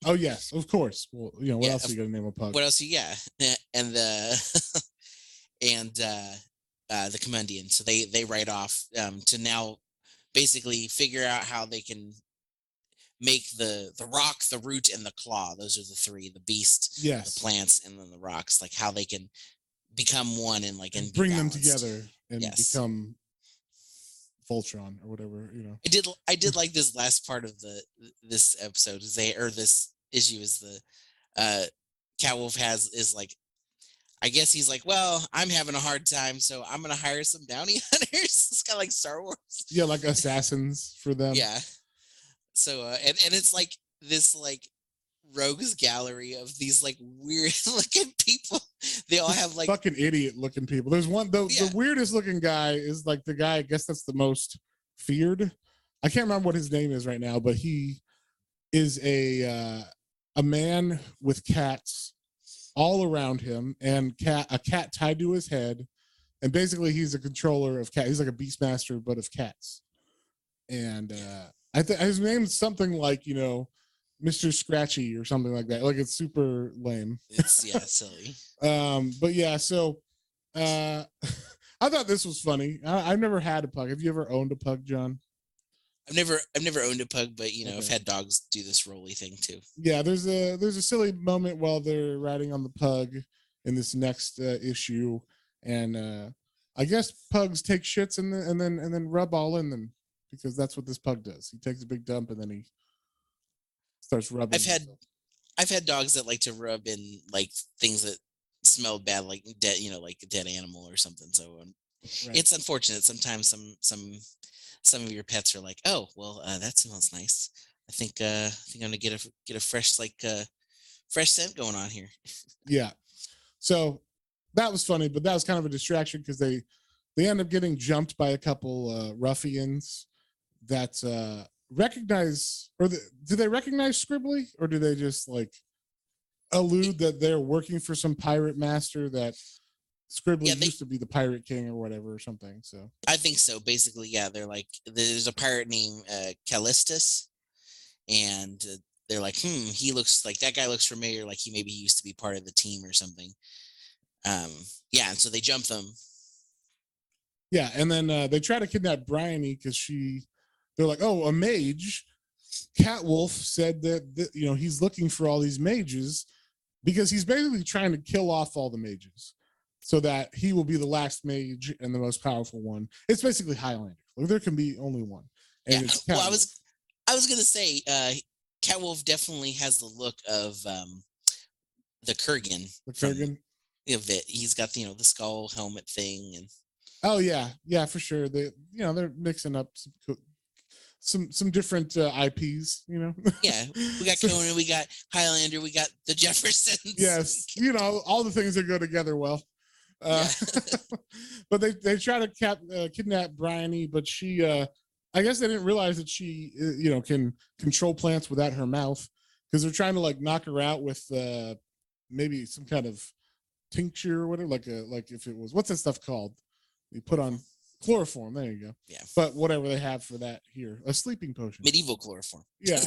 Oh yes, of course. Well, what
Yeah,
else are you gonna name a pug?
What else? Yeah, and the the Kinmundian. So they write off to now basically figure out how they can make the rock, the root, and the claw. Those are the three: the beast,
Yes.
the plants, and then the rocks. Like how they can become one and
bring them together and
Yes.
become Voltron or whatever.
I did like this last part of this episode. This issue is the Cat Wolf is like, I guess he's like, well, I'm having a hard time, so I'm gonna hire some bounty hunters. It's kind of like Star Wars.
Yeah, like assassins for them.
Yeah. So and it's like this like rogues gallery of these like weird looking people. They all have like
fucking idiot looking people. There's one the weirdest looking guy is like the guy, I guess that's the most feared. I can't remember what his name is right now, but he is a man with cats all around him, and a cat tied to his head, and basically he's a controller of cat. He's like a beastmaster but of cats. And I think his name's something like Mr. Scratchy or something like that. Like, it's super lame.
It's silly.
But yeah, so I thought this was funny. I've never had a pug. Have you ever owned a pug, John?
I've never owned a pug, but
Okay.
I've had dogs do this roly thing too.
Yeah, there's a silly moment while they're riding on the pug in this next issue, and I guess pugs take shits and then rub all in them, because that's what this pug does. He takes a big dump and then he starts rubbing.
I've had dogs that like to rub in like things that smell bad, like dead, like a dead animal or something. So
Right.
It's unfortunate. Sometimes some of your pets are like, oh, well, that smells nice. I think I'm gonna get a fresh fresh scent going on here.
Yeah. So that was funny, but that was kind of a distraction because they end up getting jumped by a couple ruffians that recognize, or do they recognize Scribbly, or do they just like allude that they're working for some pirate master that Scribbly used to be the pirate king or whatever or something? So
I think so. Basically, yeah, they're like, there's a pirate named Callistus, and they're like, he looks like, that guy looks familiar, like he used to be part of the team or something. Yeah, and so they jump them.
Yeah, and then they try to kidnap Bryony because they're like, oh, a mage. Catwolf said that he's looking for all these mages because he's basically trying to kill off all the mages so that he will be the last mage and the most powerful one. It's basically Highlander. Like, there can be only one. And it's
well, I was gonna say, Catwolf definitely has the look of the Kurgan.
The Kurgan.
He's got the skull helmet thing, and
oh yeah, for sure. They're mixing up some different IPs.
Yeah, we got Conan, we got Highlander, we got the Jeffersons.
Yes, all the things that go together well. But they try to kidnap Bryony, but she I guess they didn't realize that she can control plants without her mouth, because they're trying to like knock her out with maybe some kind of tincture or whatever, like if it was, what's that stuff called? You put on chloroform. There you go.
Yeah.
But whatever they have for that here, a sleeping potion.
Medieval chloroform.
Yeah.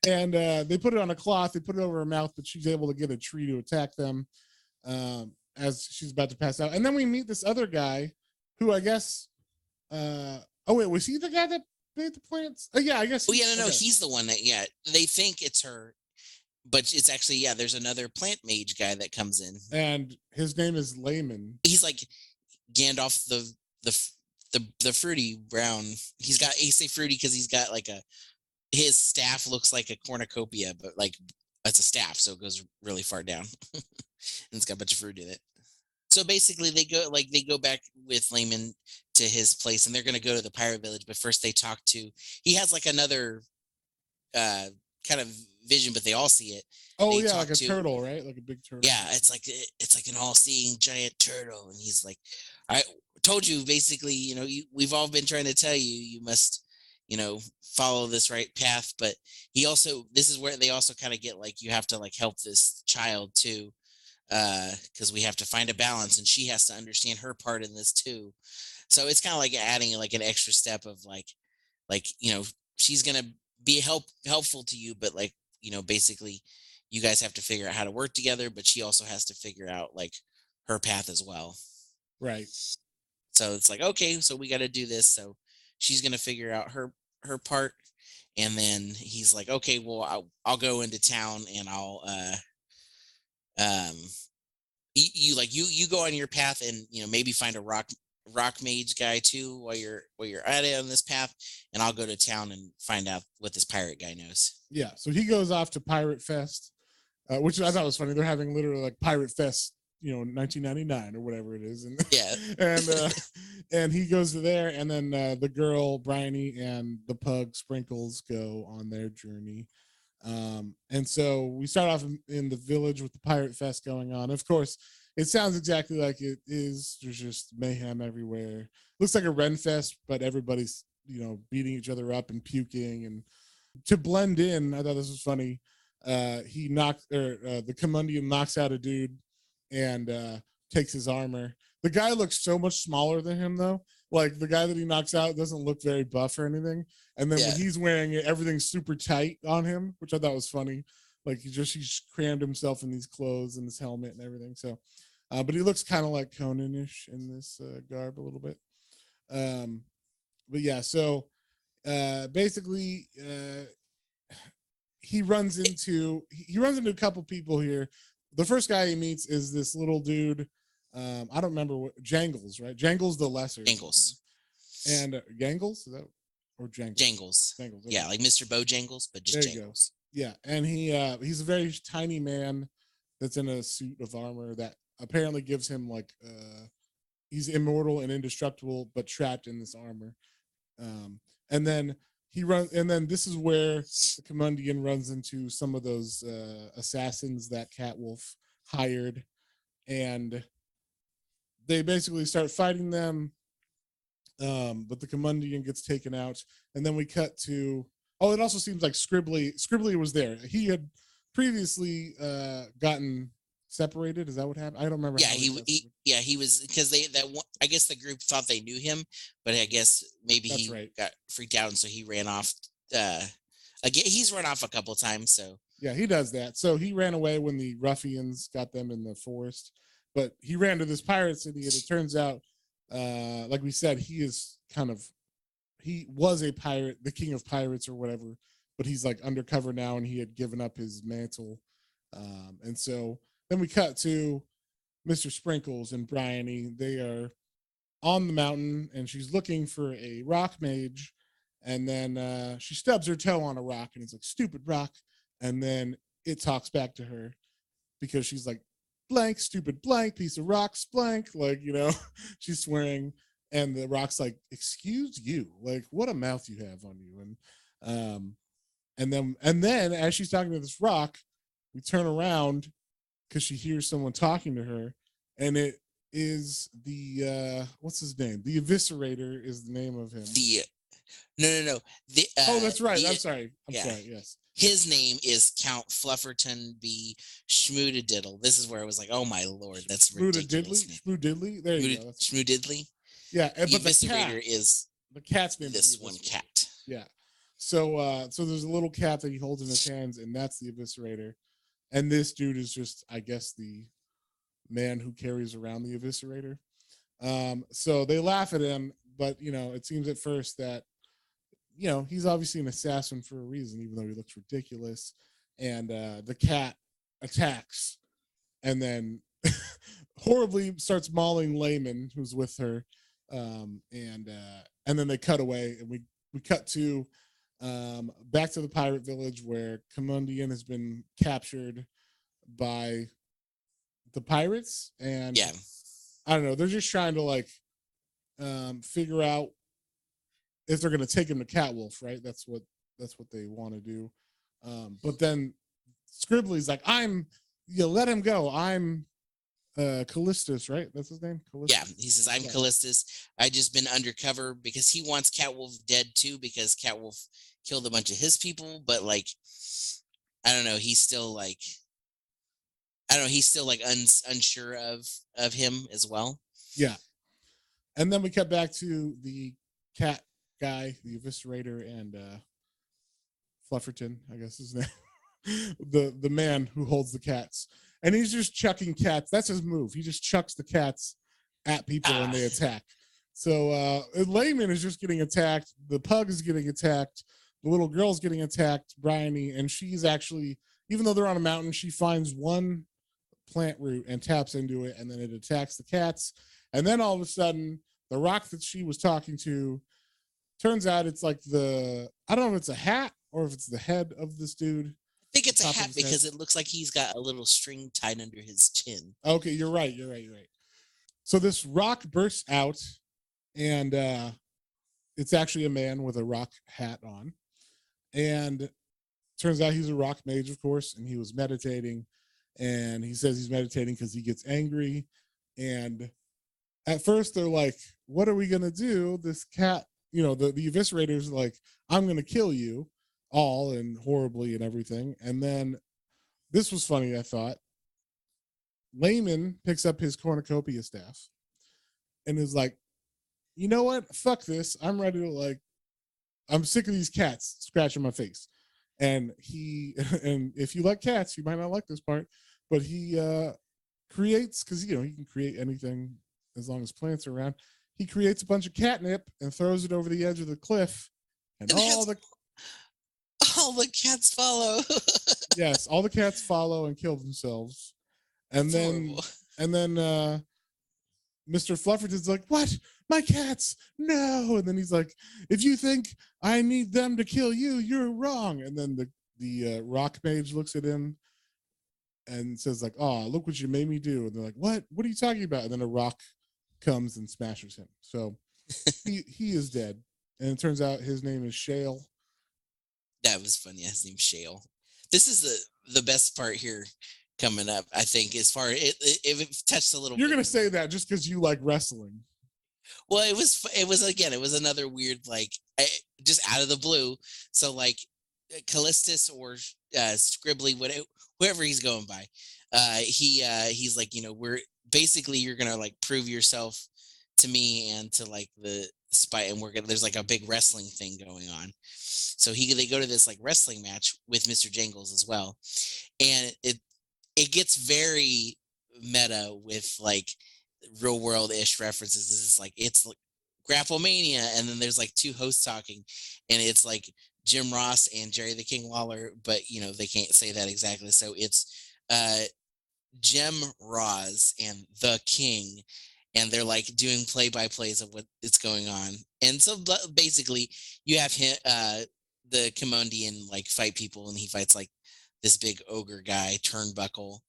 And they put it on a cloth. They put it over her mouth, but she's able to get a tree to attack them as she's about to pass out. And then we meet this other guy who I guess. Oh wait, was he the guy that made the plants? Oh yeah, I guess.
Oh yeah, no, he's the one that. Yeah, they think it's her, but it's actually there's another plant mage guy that comes in,
and his name is Layman.
He's like Gandalf the fruity brown. He say fruity because he's got like his staff looks like a cornucopia, but like it's a staff, so it goes really far down. And it's got a bunch of fruit in it. So basically they go back with Layman to his place, and they're going to go to the pirate village, but first they talk to, he has like another kind of vision, but they all see it.
Oh
They
yeah,
talk
like a
to
turtle, right? Like a big turtle.
Yeah, it's like an all-seeing giant turtle, and he's like, I told you basically, we've all been trying to tell you, you must, follow this right path. But this is where they also kind of get like, you have to like help this child too, because we have to find a balance, and she has to understand her part in this too. So it's kind of like adding like an extra step of like she's gonna be helpful to you, but like basically you guys have to figure out how to work together, but she also has to figure out like her path as well.
Right.
So it's like, okay, so we got to do this. So she's gonna figure out her part, and then he's like, okay, well, I'll go into town and I'll um you go on your path, and maybe find a rock mage guy too while you're at it on this path, and I'll go to town and find out what this pirate guy knows.
Yeah. So he goes off to Pirate Fest, which I thought was funny. They're having literally like Pirate Fest, 1999 or whatever it is, and
Yeah.
and he goes to there, and then the girl Bryony and the pug Sprinkles go on their journey. And so we start off in the village with the Pirate Fest going on. Of course, it sounds exactly like it is. There's just mayhem everywhere. Looks like a Ren Fest, but everybody's beating each other up and puking. And to blend in, I thought this was funny. The Kinmundian knocks out a dude and takes his armor. The guy looks so much smaller than him, though. Like the guy that he knocks out doesn't look very buff or anything. And then when he's wearing it, everything's super tight on him, which I thought was funny. Like he's crammed himself in these clothes and this helmet and everything. So, but he looks kind of like Conan-ish in this garb a little bit. But yeah, so basically, he runs into a couple people here. The first guy he meets is this little dude. I don't remember what Jangles, right? Jangles the Lesser.
Jangles.
And Jangles, is that or Jangles?
Jangles.
Jangles. Okay.
Yeah, like Mr. Bojangles, but just Jangles.
Yeah, and he's a very tiny man that's in a suit of armor that apparently gives him like he's immortal and indestructible, but trapped in this armor. And then this is where the Kinmundian runs into some of those assassins that Catwolf hired, and they basically start fighting them. But the Kinmundian gets taken out, and then we cut to. Oh, it also seems like Scribbly was there. He had previously gotten separated. Is that what happened? I don't remember.
Yeah, he was, because I guess the group thought they knew him, but I guess maybe got freaked out, and so he ran off. Again, he's run off a couple of times. So
yeah, he does that. So he ran away when the ruffians got them in the forest, but he ran to this pirate city, and it turns out, like we said, he was a pirate, the king of pirates or whatever, but he's like undercover now, and he had given up his mantle. And so then we cut to Mr. Sprinkles and Bryony. They are on the mountain, and she's looking for a rock mage, and then she stubs her toe on a rock, and it's like, stupid rock. And then it talks back to her because she's like, blank, stupid blank, piece of rocks, blank, like, she's swearing. And the rock's like, excuse you, like, what a mouth you have on you. And then as she's talking to this rock, we turn around because she hears someone talking to her, and it is the what's his name? The Eviscerator is the name of him.
No.
That's right. I'm sorry. Yes.
His name is Count Flufferton B. Schmoodadiddle. This is where I was like, oh my lord, that's ridiculous.
Schmoodadiddly? There you go.
Schmoodadiddly?
Yeah, but the
Eviscerator is
the cat's name.
This one cat.
Yeah. So there's a little cat that he holds in his hands, and that's the Eviscerator. And this dude is just, I guess, the man who carries around the Eviscerator. So they laugh at him, but it seems at first that he's obviously an assassin for a reason, even though he looks ridiculous. And the cat attacks, and then horribly starts mauling Layman, who's with her. And then they cut away, and we cut to back to the pirate village where Kinmundian has been captured by the pirates, and I don't know, they're just trying to like figure out if they're going to take him to Catwolf, right? That's what that's what they want to do. But then Scribbly's like, let him go. I'm Callistus, right? That's his name? Callistus?
Yeah, he says, I'm Callistus. I just been undercover because he wants Catwolf dead too, because Catwolf killed a bunch of his people, but like, I don't know, he's still like, unsure of him as well.
Yeah. And then we cut back to the cat guy, the eviscerator, and Flufferton, I guess his name. the man who holds the cats. And he's just chucking cats. That's his move. He just chucks the cats at people and they attack. So Layman is just getting attacked. The pug is getting attacked. The little girl's getting attacked, Bryony, and she's actually, even though they're on a mountain, she finds one plant root and taps into it, and then it attacks the cats. And then all of a sudden, the rock that she was talking to, turns out it's like I don't know if it's a hat or if it's the head of this dude.
I think it's a hat because it looks like he's got a little string tied under his chin.
Okay, you're right. So this rock bursts out, and it's actually a man with a rock hat on. And turns out he's a rock mage, of course, and he was meditating. And he says he's meditating because he gets angry. And at first they're like, what are we going to do? This cat, the eviscerator's like, I'm going to kill you all and horribly and everything. And then this was funny, I thought. Layman picks up his cornucopia staff and is like, you know what? Fuck this. I'm ready to I'm sick of these cats scratching my face. And and if you like cats, you might not like this part, but he creates, because he can create anything as long as plants are around. He creates a bunch of catnip and throws it over the edge of the cliff, and all the
cats follow.
Yes, all the cats follow and kill themselves. And then Mr. Flufferton's like, what? My cats? No. And then he's like, if you think I need them to kill you, you're wrong. And then the rock mage looks at him and says like, oh, look what you made me do. And they're like, what are you talking about? And then a rock comes and smashes him. So he is dead. And it turns out his name is Shale.
That was funny. His name's Shale. This is the best part here coming up, I think, as far as it touched a little.
You're going to say that just because you like wrestling.
Well, it was another weird, just out of the blue. So like Callistus or Scribbly, whoever he's going by, he's like, we're basically, you're gonna like prove yourself to me and to like the spite, and there's like a big wrestling thing going on. So they go to this like wrestling match with Mr. Jangles as well, and it gets very meta with like real world ish references. It's like Grapplemania, and then there's like two hosts talking, and it's like Jim Ross and Jerry the King Lawler, but they can't say that exactly. So it's Jim Ross and the King, and they're like doing play-by-plays of what is going on. And so basically you have him, the Kinmundian like fight people, and he fights like this big ogre guy, Turnbuckle,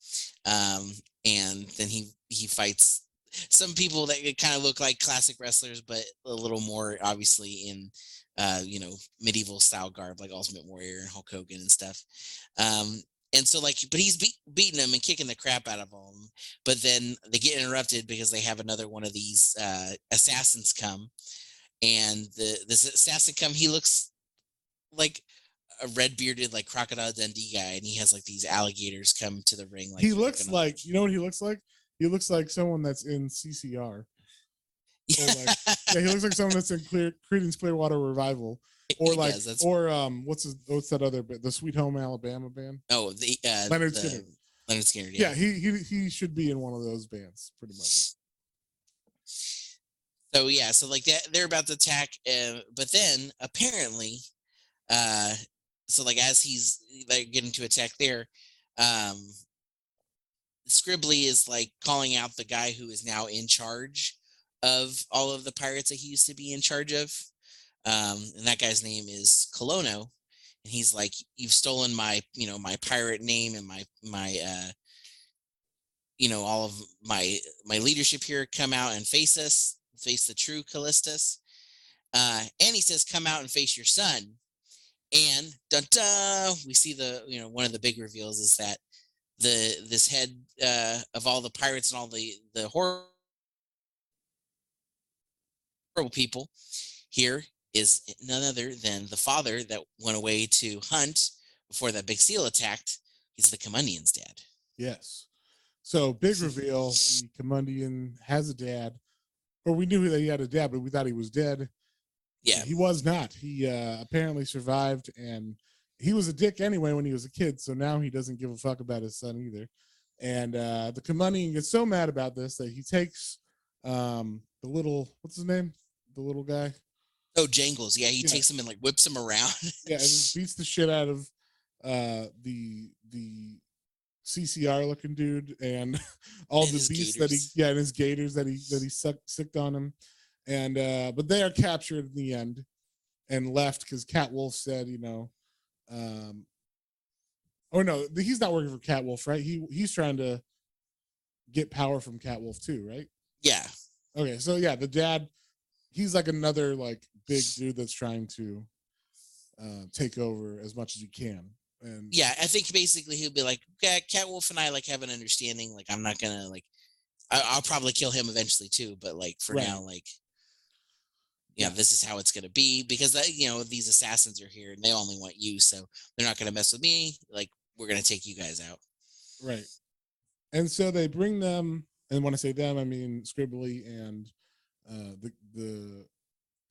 and then he fights some people that kind of look like classic wrestlers, but a little more obviously in medieval style garb, like Ultimate Warrior and Hulk Hogan and stuff. And so but he's beating them and kicking the crap out of them. But then they get interrupted because they have another one of these assassins come, and this assassin come. He looks like a red bearded like Crocodile Dundee guy, and he has like these alligators come to the ring. Like
he looks like, you know what he looks like? He looks like someone that's in CCR. He looks like someone that's in Creedence Clearwater Revival, or like, what's that other band? The Sweet Home Alabama band?
Oh,
Leonard Skinner.
Leonard Skinner.
Yeah, he should be in one of those bands, pretty much.
So yeah, so like they're about to attack, but then apparently, so like as he's like getting to attack there, Scribbly is like calling out the guy who is now in charge of all of the pirates that he used to be in charge of. And that guy's name is Colono. And he's like, you've stolen my pirate name and my all of my leadership here. Come out and face the true Callistus. And he says, come out and face your son. And dun, dun, we see one of the big reveals is that this head of all the pirates and all the horrible people here is none other than the father that went away to hunt before that big seal attacked. He's the Kinmundian's dad.
Yes. So big reveal, the Kinmundian has a dad, or we knew that he had a dad, but we thought he was dead.
Yeah.
He was not. He apparently survived, and he was a dick anyway when he was a kid, so now he doesn't give a fuck about his son either. And the Kinmundian gets so mad about this that he takes the little, what's his name? The little guy?
Oh, Jangles. Yeah, he takes him and like whips him around.
Yeah, and just beats the shit out of the CCR looking dude and all
and
the beasts gators. And his gators that he sicked on him. And but they are captured in the end and left because Catwolf said, or no, he's not working for Catwolf, right? He's trying to get power from Catwolf too, right?
Yeah.
Okay, so yeah, the dad, he's like another like big dude that's trying to take over as much as he can. And
yeah, I think basically he'll be like, yeah, Catwolf and I like have an understanding. Like, I'm not gonna like, I'll probably kill him eventually too, but like for now, like, yeah, this is how it's gonna be because these assassins are here and they only want you, so they're not gonna mess with me. Like, we're gonna take you guys out.
Right. And so they bring them, and when I say them, I mean Scribbly and the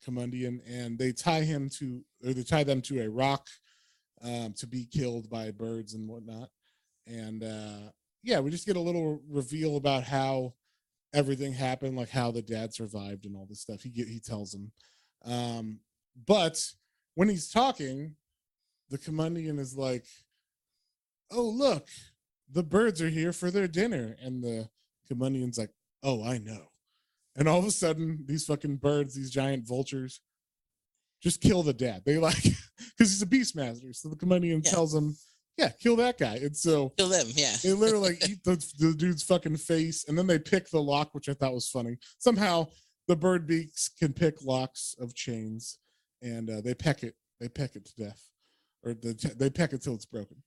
Kinmundian, and they tie them to a rock to be killed by birds and whatnot. And we just get a little reveal about how everything happened, like how the dad survived and all this stuff. He tells them. But when he's talking, the Kinmundian is like, "Oh, look, the birds are here for their dinner." And the Kinmundian's like, "Oh, I know." And all of a sudden, these fucking birds, these giant vultures, just kill the dad. They like, because he's a beastmaster. So the Kinmundian tells him, "Yeah, kill that guy." And so
kill them. Yeah,
they literally like eat the dude's fucking face, and then they pick the lock, which I thought was funny. Somehow the bird beaks can pick locks of chains, and they peck it. They peck it to death, or they peck it till it's broken.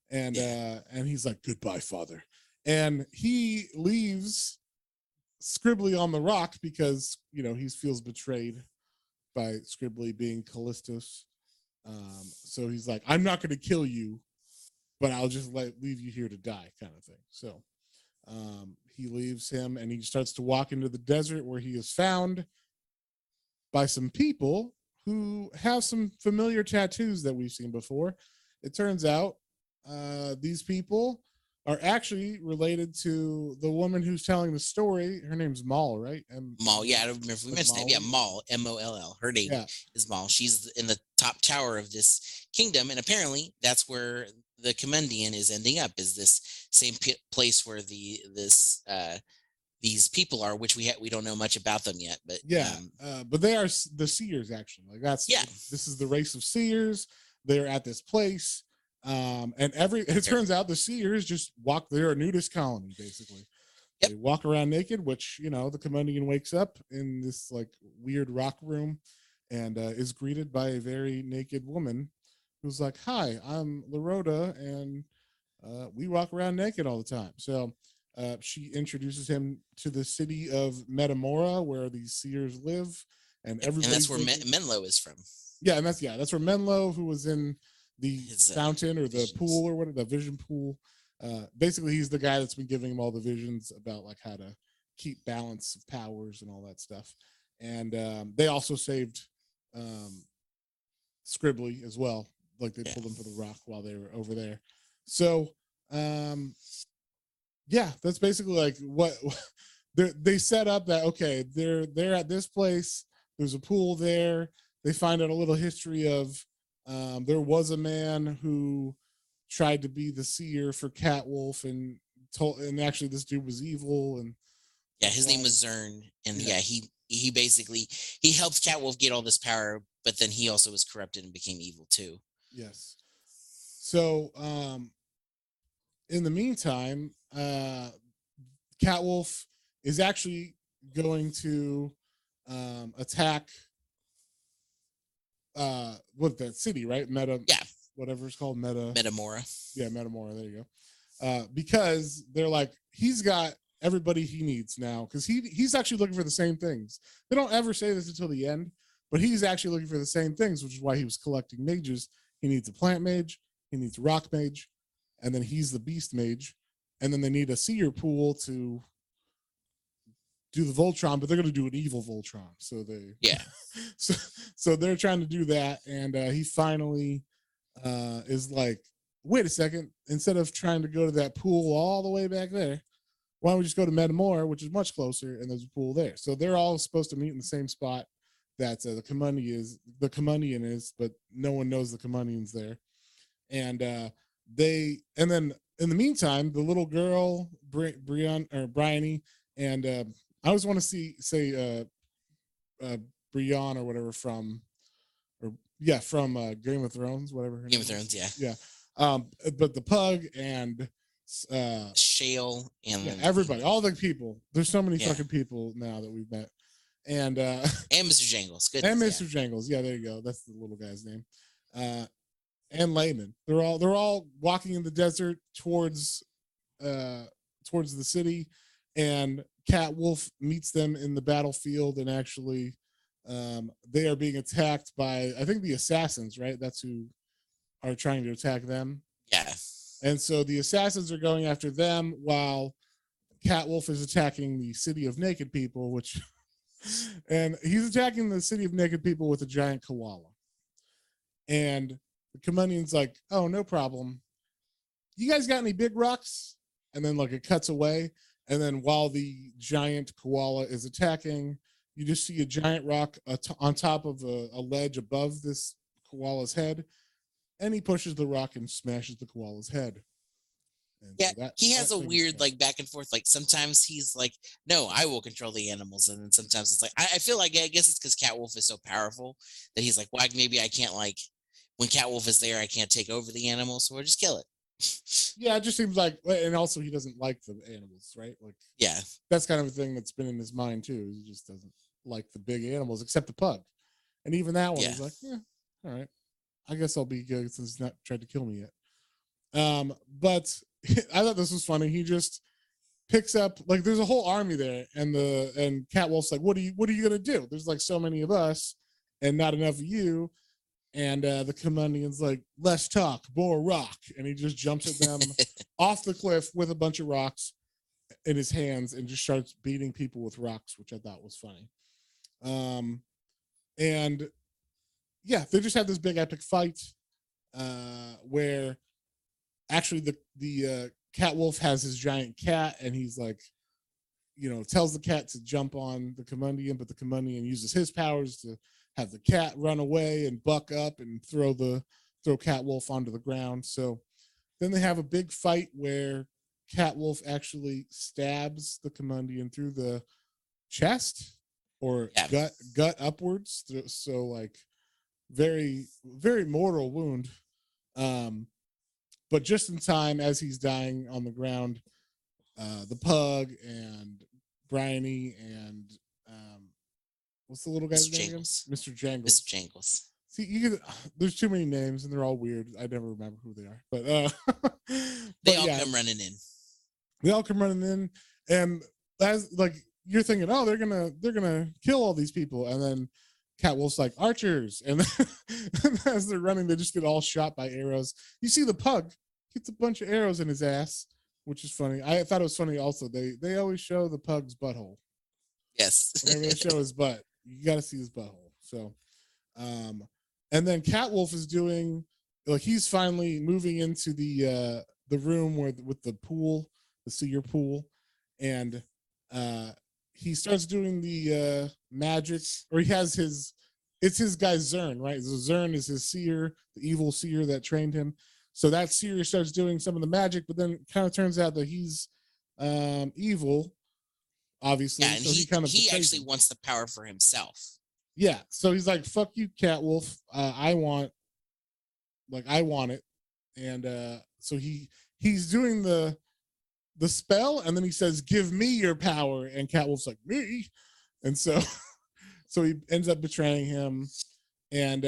And he's like, "Goodbye, father," and he leaves Scribbly on the rock because he feels betrayed by Scribbly being Callistos. So he's like, "I'm not going to kill you, but I'll just leave you here to die," kind of thing. So he leaves him and he starts to walk into the desert where he is found by some people who have some familiar tattoos that we've seen before. It turns out these people are actually related to the woman who's telling the story. Her name's Maul, right?
Maul, yeah, I don't remember if we mentioned that. Yeah, Maul, Moll. Her name is Maul. She's in the top tower of this kingdom, and apparently that's where the Kinmundian is ending up. Is this same place where these people are, which we don't know much about them yet, but
but they are the Seers actually. Like this is the race of Seers. They're at this place. And it turns out the Seers just they're a nudist colony, basically. Yep. They walk around naked, which, the Kinmundian wakes up in this like weird rock room and is greeted by a very naked woman who's like, "Hi, I'm Larota, and we walk around naked all the time." So she introduces him to the city of Metamora, where these Seers live, and
that's where Menlo is from.
Yeah, and that's where Menlo, who was in the fountain or the visions. Pool or whatever, the vision pool. Basically, he's the guy that's been giving him all the visions about like how to keep balance of powers and all that stuff. And they also saved Scribbly as well. Like they pulled him for the rock while they were over there. So that's basically like what they set up that, okay, they're at this place. There's a pool there. They find out a little history of there was a man who tried to be the seer for Catwolf and actually this dude was evil, and
his name was Zern, and he basically helped Catwolf get all this power, but then he also was corrupted and became evil too.
Yes. So in the meantime, Catwolf is actually going to attack what that city, right? Meta,
Yeah.
whatever it's called,
Metamora.
Yeah, Metamora. There you go. Because they're like, he's got everybody he needs now, because he's actually looking for the same things. They don't ever say this until the end, but he's actually looking for the same things, which is why he was collecting mages. He needs a plant mage, he needs a rock mage, and then he's the beast mage, and then they need a seer pool to do the Voltron, but they're going to do an evil Voltron. So so they're trying to do that, and he finally is like, wait a second, instead of trying to go to that pool all the way back there, why don't we just go to Metamora, which is much closer, and there's a pool there. So they're all supposed to meet in the same spot that the Kinmundian is, but no one knows the Kinmundian's there. And and then in the meantime, the little girl, Bryony, and I always want to say Brienne or whatever from Game of Thrones, whatever.
Game of Thrones, yeah.
Yeah. But the pug and
Shale and
everybody, all the people. There's so many fucking people now that we've met. And
Mr. Jangles. Good.
And Mr. Jangles. Yeah, there you go. That's the little guy's name. And Layman. They're all walking in the desert towards the city, and Cat Wolf meets them in the battlefield, and actually they are being attacked by, I think, the assassins, right? That's who are trying to attack them.
Yeah.
And so the assassins are going after them while Cat Wolf is attacking the city of naked people, and he's attacking the city of naked people with a giant koala. And the Kinmundian's like, oh, no problem. You guys got any big rocks? And then it cuts away. And then while the giant koala is attacking, you just see a giant rock on top of a ledge above this koala's head. And he pushes the rock and smashes the koala's head. And
yeah, so he has a weird back and forth. Sometimes he's like, no, I will control the animals. And then sometimes it's like, I feel like, I guess it's because Cat Wolf is so powerful that he's like, well, maybe I can't, when Cat Wolf is there, I can't take over the animals, so we'll just kill it.
Yeah, it just seems like, and also he doesn't like the animals, right?
Yeah,
that's kind of a thing that's been in his mind too. He just doesn't like the big animals, except the pug. And even that one, he's like, yeah, all right, I guess I'll be good since he's not tried to kill me yet. But I thought this was funny. He just picks up, there's a whole army there, and Cat Wolf's like, what are you gonna do? There's so many of us and not enough of you. And the Kinmundian's like, less talk, more rock. And he just jumps at them off the cliff with a bunch of rocks in his hands and just starts beating people with rocks, which I thought was funny. And yeah, they just have this big epic fight where actually the Cat Wolf has his giant cat, and he's tells the cat to jump on the Kinmundian, but the Kinmundian uses his powers to have the cat run away and buck up and throw Cat Wolf onto the ground. So then they have a big fight where Cat Wolf actually stabs the Kinmundian through the chest or gut upwards. So very, very mortal wound. But just in time, as he's dying on the ground, the pug and Bryony and what's the little guy's name again? Mr. Jangles.
Mr. Jangles.
See, there's too many names and they're all weird. I never remember who they are. But
they all come running in.
They all come running in, and as you're thinking, oh, they're gonna kill all these people, and then Cat Wolf's like, archers, and then as they're running, they just get all shot by arrows. You see the pug gets a bunch of arrows in his ass, which is funny. I thought it was funny also. They always show the pug's butthole.
Yes.
Whenever they show his butt, you got to see his butthole. So, and then Cat Wolf is doing, he's finally moving into the room with the pool, the seer pool, and he starts doing the magic, or he has it's his guy Zern, right? So Zern is his seer, the evil seer that trained him. So that seer starts doing some of the magic, but then it kind of turns out that he's evil, obviously.
Yeah, and
so
he actually wants the power for himself.
Yeah, so he's like, fuck you, Cat Wolf. I want it. And so he's doing the spell, and then he says, give me your power, and Cat Wolf's like, me. And so he ends up betraying him, And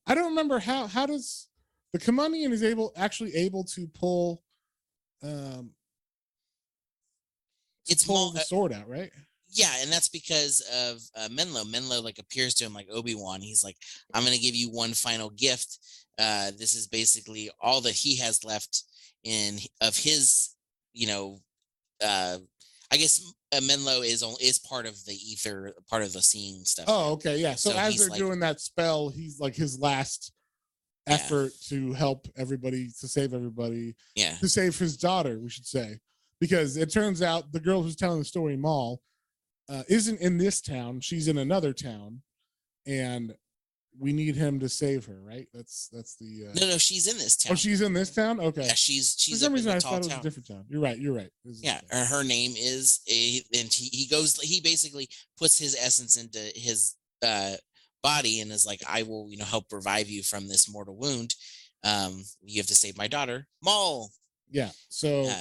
I don't remember how does the Kinmundian is able to pull
It's
pull
Maul.
the sword out, right?
Yeah, and that's because of Menlo. Menlo like appears to him like Obi-Wan. He's like, I'm gonna give you one final gift. This is basically all that he has left in of his, you know, I guess Menlo is part of the ether, part of the seeing stuff.
Oh,
now.
okay, yeah. So as they're doing that spell, he's like his last effort to help everybody, to save everybody, to save his daughter, we should say, because it turns out the girl who's telling the story, Maul, isn't in this town. She's in another town, and we need him to save her, right? That's the
no, she's in this town.
Oh, she's in this town. Okay.
Yeah, she's
for some reason I thought it was
town.
a different town. You're right.
Yeah, her name is and he basically puts his essence into his body and is like, I will help revive you from this mortal wound. You have to save my daughter, Maul.
Yeah, so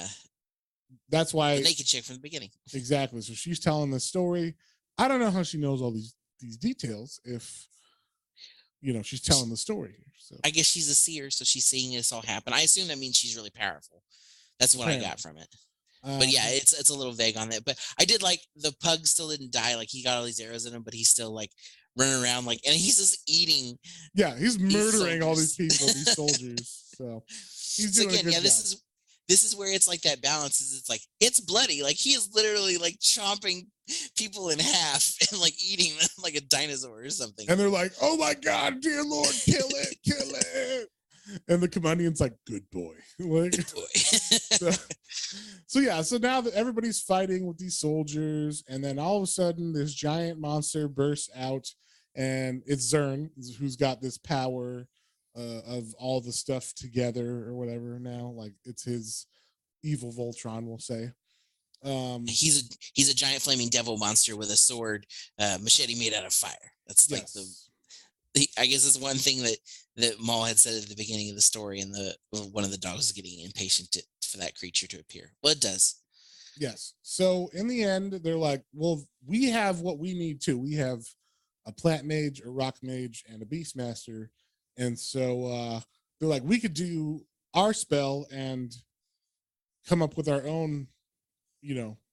that's why
the naked chick from the beginning.
Exactly. So she's telling the story. I don't know how she knows all these details if she's telling the story. So
I guess she's a seer, so she's seeing this all happen. I assume that means she's really powerful. That's what I got from it. But yeah, it's a little vague on that. But I did like the pug still didn't die. Like he got all these arrows in him, but he's still like running around and he's just eating.
Yeah, he's murdering all these people, these soldiers. So he's doing a good job.
This is where it's like that balance is it's like it's bloody. Like he is literally like chomping people in half and like eating them like a dinosaur or something.
And they're like, "Oh my God, dear Lord, kill it, kill it!" And the Kinmundian's like, "Good boy." Like,
good boy.
so yeah, so now that everybody's fighting with these soldiers, and then all of a sudden this giant monster bursts out, and it's Zern who's got this power of all the stuff together or whatever. Now, like it's his evil Voltron, we'll say.
He's a giant flaming devil monster with a sword, machete made out of fire. That's like I guess it's one thing that Maul had said at the beginning of the story, and one of the dogs is getting impatient for that creature to appear. Well, it does.
Yes. So in the end, they're like, well, we have what we need too. We have a plant mage, a rock mage, and a beastmaster. And so they're like, we could do our spell and come up with our own,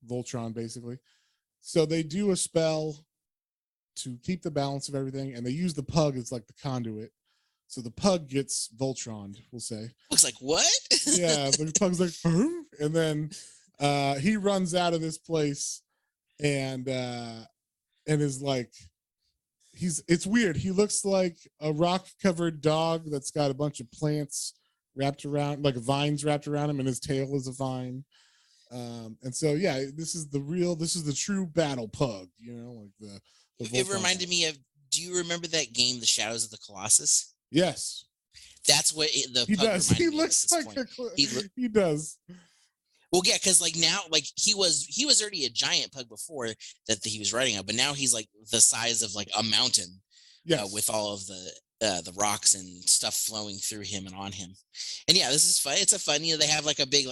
Voltron, basically. So they do a spell to keep the balance of everything, and they use the pug as like the conduit. So the pug gets Voltroned, we'll say.
Looks like what?
Yeah, the pug's like, and then he runs out of this place and is like, it's weird. He looks like a rock-covered dog that's got a bunch of plants wrapped around, like vines wrapped around him, and his tail is a vine. And so, yeah, this is the true Battlepug, like the
it reminded me of, do you remember that game, The Shadows of the Colossus?
Yes.
That's what
he does. He looks like he does.
Well, yeah, because like now, like he was already a giant pug before that he was riding on, but now he's like the size of like a mountain, with all of the rocks and stuff flowing through him and on him. And yeah, this is fun. It's a fun. They have like a big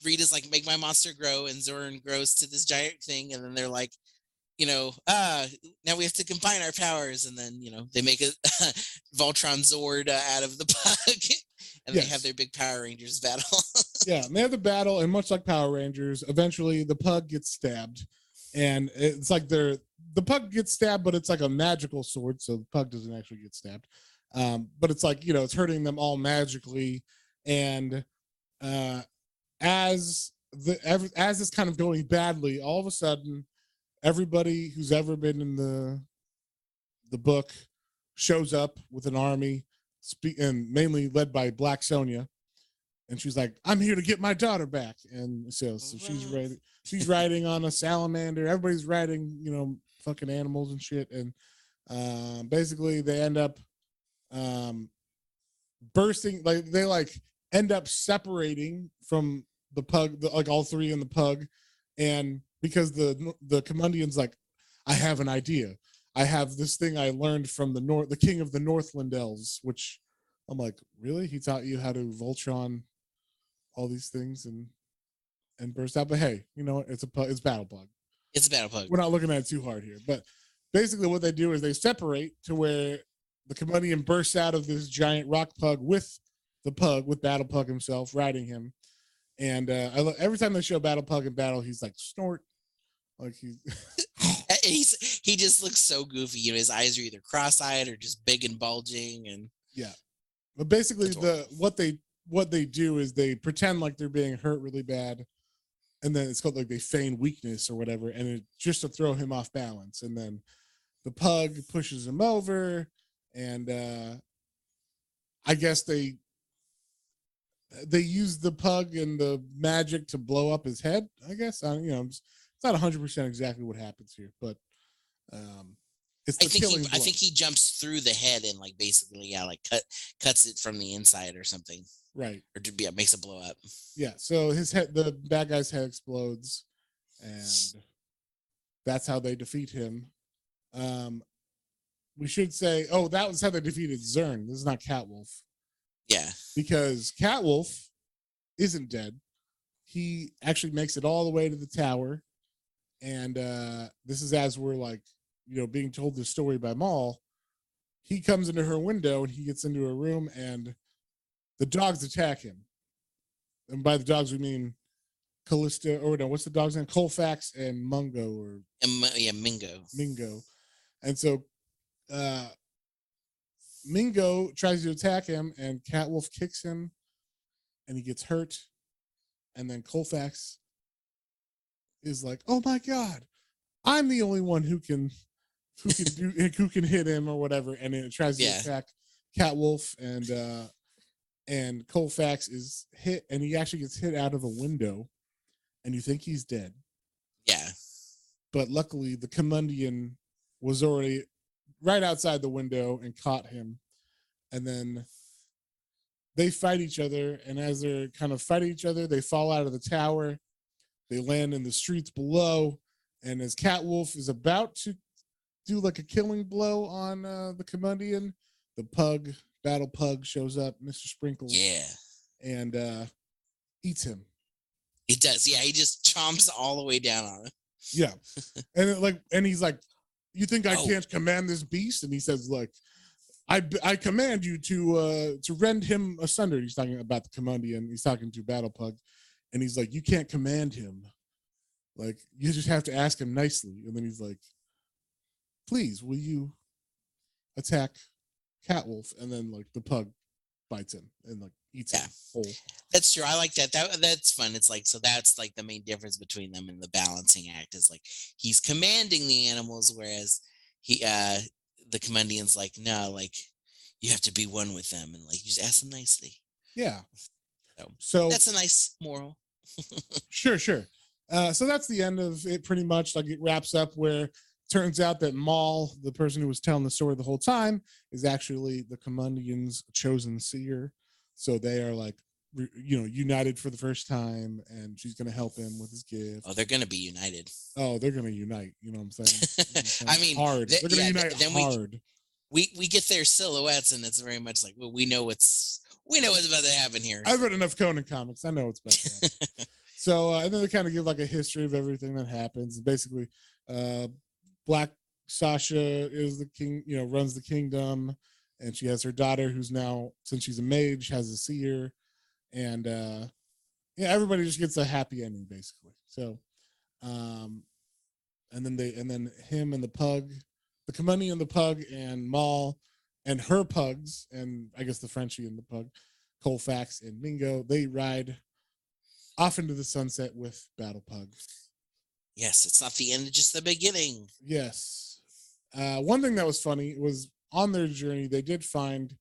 Rita's like, make my monster grow, and Zorn grows to this giant thing, and then they're like, now we have to combine our powers, and then they make a Voltron Zord out of the pug. And they have their big Power Rangers battle.
Yeah, and they have the battle, and much like Power Rangers, eventually the pug gets stabbed. And it's like the pug gets stabbed, but it's like a magical sword, so the pug doesn't actually get stabbed. But it's like, it's hurting them all magically. And as it's kind of going badly, all of a sudden, everybody who's ever been in the book shows up with an army, and mainly led by Black Sonia, and she's like, "I'm here to get my daughter back." And so she's riding on a salamander. Everybody's riding, fucking animals and shit. And basically, they end up bursting. Like they end up separating from the pug, like all three in the pug, and because the Kinmundian's like, "I have an idea. I have this thing I learned from the king of the Northland elves," which I'm like, really? He taught you how to Voltron all these things and burst out? But hey, it's Battlepug.
It's a Battlepug.
We're not looking at it too hard here. But basically what they do is they separate to where the Kinmundian bursts out of this giant rock pug with the pug, with Battlepug himself riding him. And every time they show Battlepug in battle, he's like snort, like
he just looks so goofy. You know, his eyes are either cross-eyed or just big and bulging, and
yeah. But basically, what they do is they pretend like they're being hurt really bad, and then it's called like they feign weakness or whatever, and it just to throw him off balance. And then the pug pushes him over, and I guess they use the pug and the magic to blow up his head. I guess it's not 100% exactly what happens here, but it's the killing blow.
I think he jumps through the head and like basically like cuts it from the inside or something,
right?
Or makes it blow up.
Yeah. So his head, the bad guy's head explodes, and that's how they defeat him. We should say, that was how they defeated Zern. This is not Catwolf.
Yeah.
Because Catwolf isn't dead. He actually makes it all the way to the tower. And this is as we're like, being told this story by Maul. He comes into her window and he gets into her room and the dogs attack him. And by the dogs, we mean Callista, or no, what's the dog's name? Colfax and Mingo,
Mingo.
Mingo. And so Mingo tries to attack him and Catwolf kicks him and he gets hurt. And then Colfax is like, "Oh my God, I'm the only one who can hit him or whatever." And it tries to attack Catwolf, and Colfax is hit, and he actually gets hit out of a window, and you think he's dead.
Yeah.
But luckily, the Kinmundian was already right outside the window and caught him. And then they fight each other, and as they're kind of fighting each other, they fall out of the tower. They land in the streets below, and as Catwolf is about to do like a killing blow on the Kinmundian, the pug, Battlepug, shows up, Mr. Sprinkles.
Yeah.
And eats him.
He does. Yeah, he just chomps all the way down on him.
Yeah. And he's like, "You think I can't command this beast?" And he says, like, I command you to rend him asunder. He's talking about the Kinmundian. He's talking to Battlepug. And he's like, "You can't command him. Like, you just have to ask him nicely." And then he's like, "Please, will you attack Catwolf?" And then like the pug bites him and like eats him whole.
That's true. I like that. That's fun. It's like, so that's like the main difference between them in the balancing act is like he's commanding the animals, whereas the Kinmundian's like, "No, like you have to be one with them and like you just ask them nicely."
Yeah.
So that's a nice moral.
Sure. So that's the end of it pretty much. Like it wraps up where it turns out that Maul, the person who was telling the story the whole time, is actually the Kinmundian's chosen seer. So they are like, united for the first time, and she's going to help him with his gift.
Oh, they're going to be united.
Oh, they're going to unite. You know what I'm saying?
I mean,
hard. They're going to unite hard.
We get their silhouettes, and it's very much like, well, we know what's about to happen here.
I've read enough Conan comics. I know what's about to happen. So, and then they kind of give like a history of everything that happens. Basically, Black Sasha is the king, runs the kingdom, and she has her daughter who's now, since she's a mage, has a seer, and everybody just gets a happy ending basically. So, and then him and the pug, the Kinmundian and the pug, and Maul and her pugs, and I guess the Frenchie and the pug, Colfax and Mingo, they ride off into the sunset with Battlepug.
Yes, it's not the end, it's just the beginning.
Yes. One thing that was funny was on their journey, they did find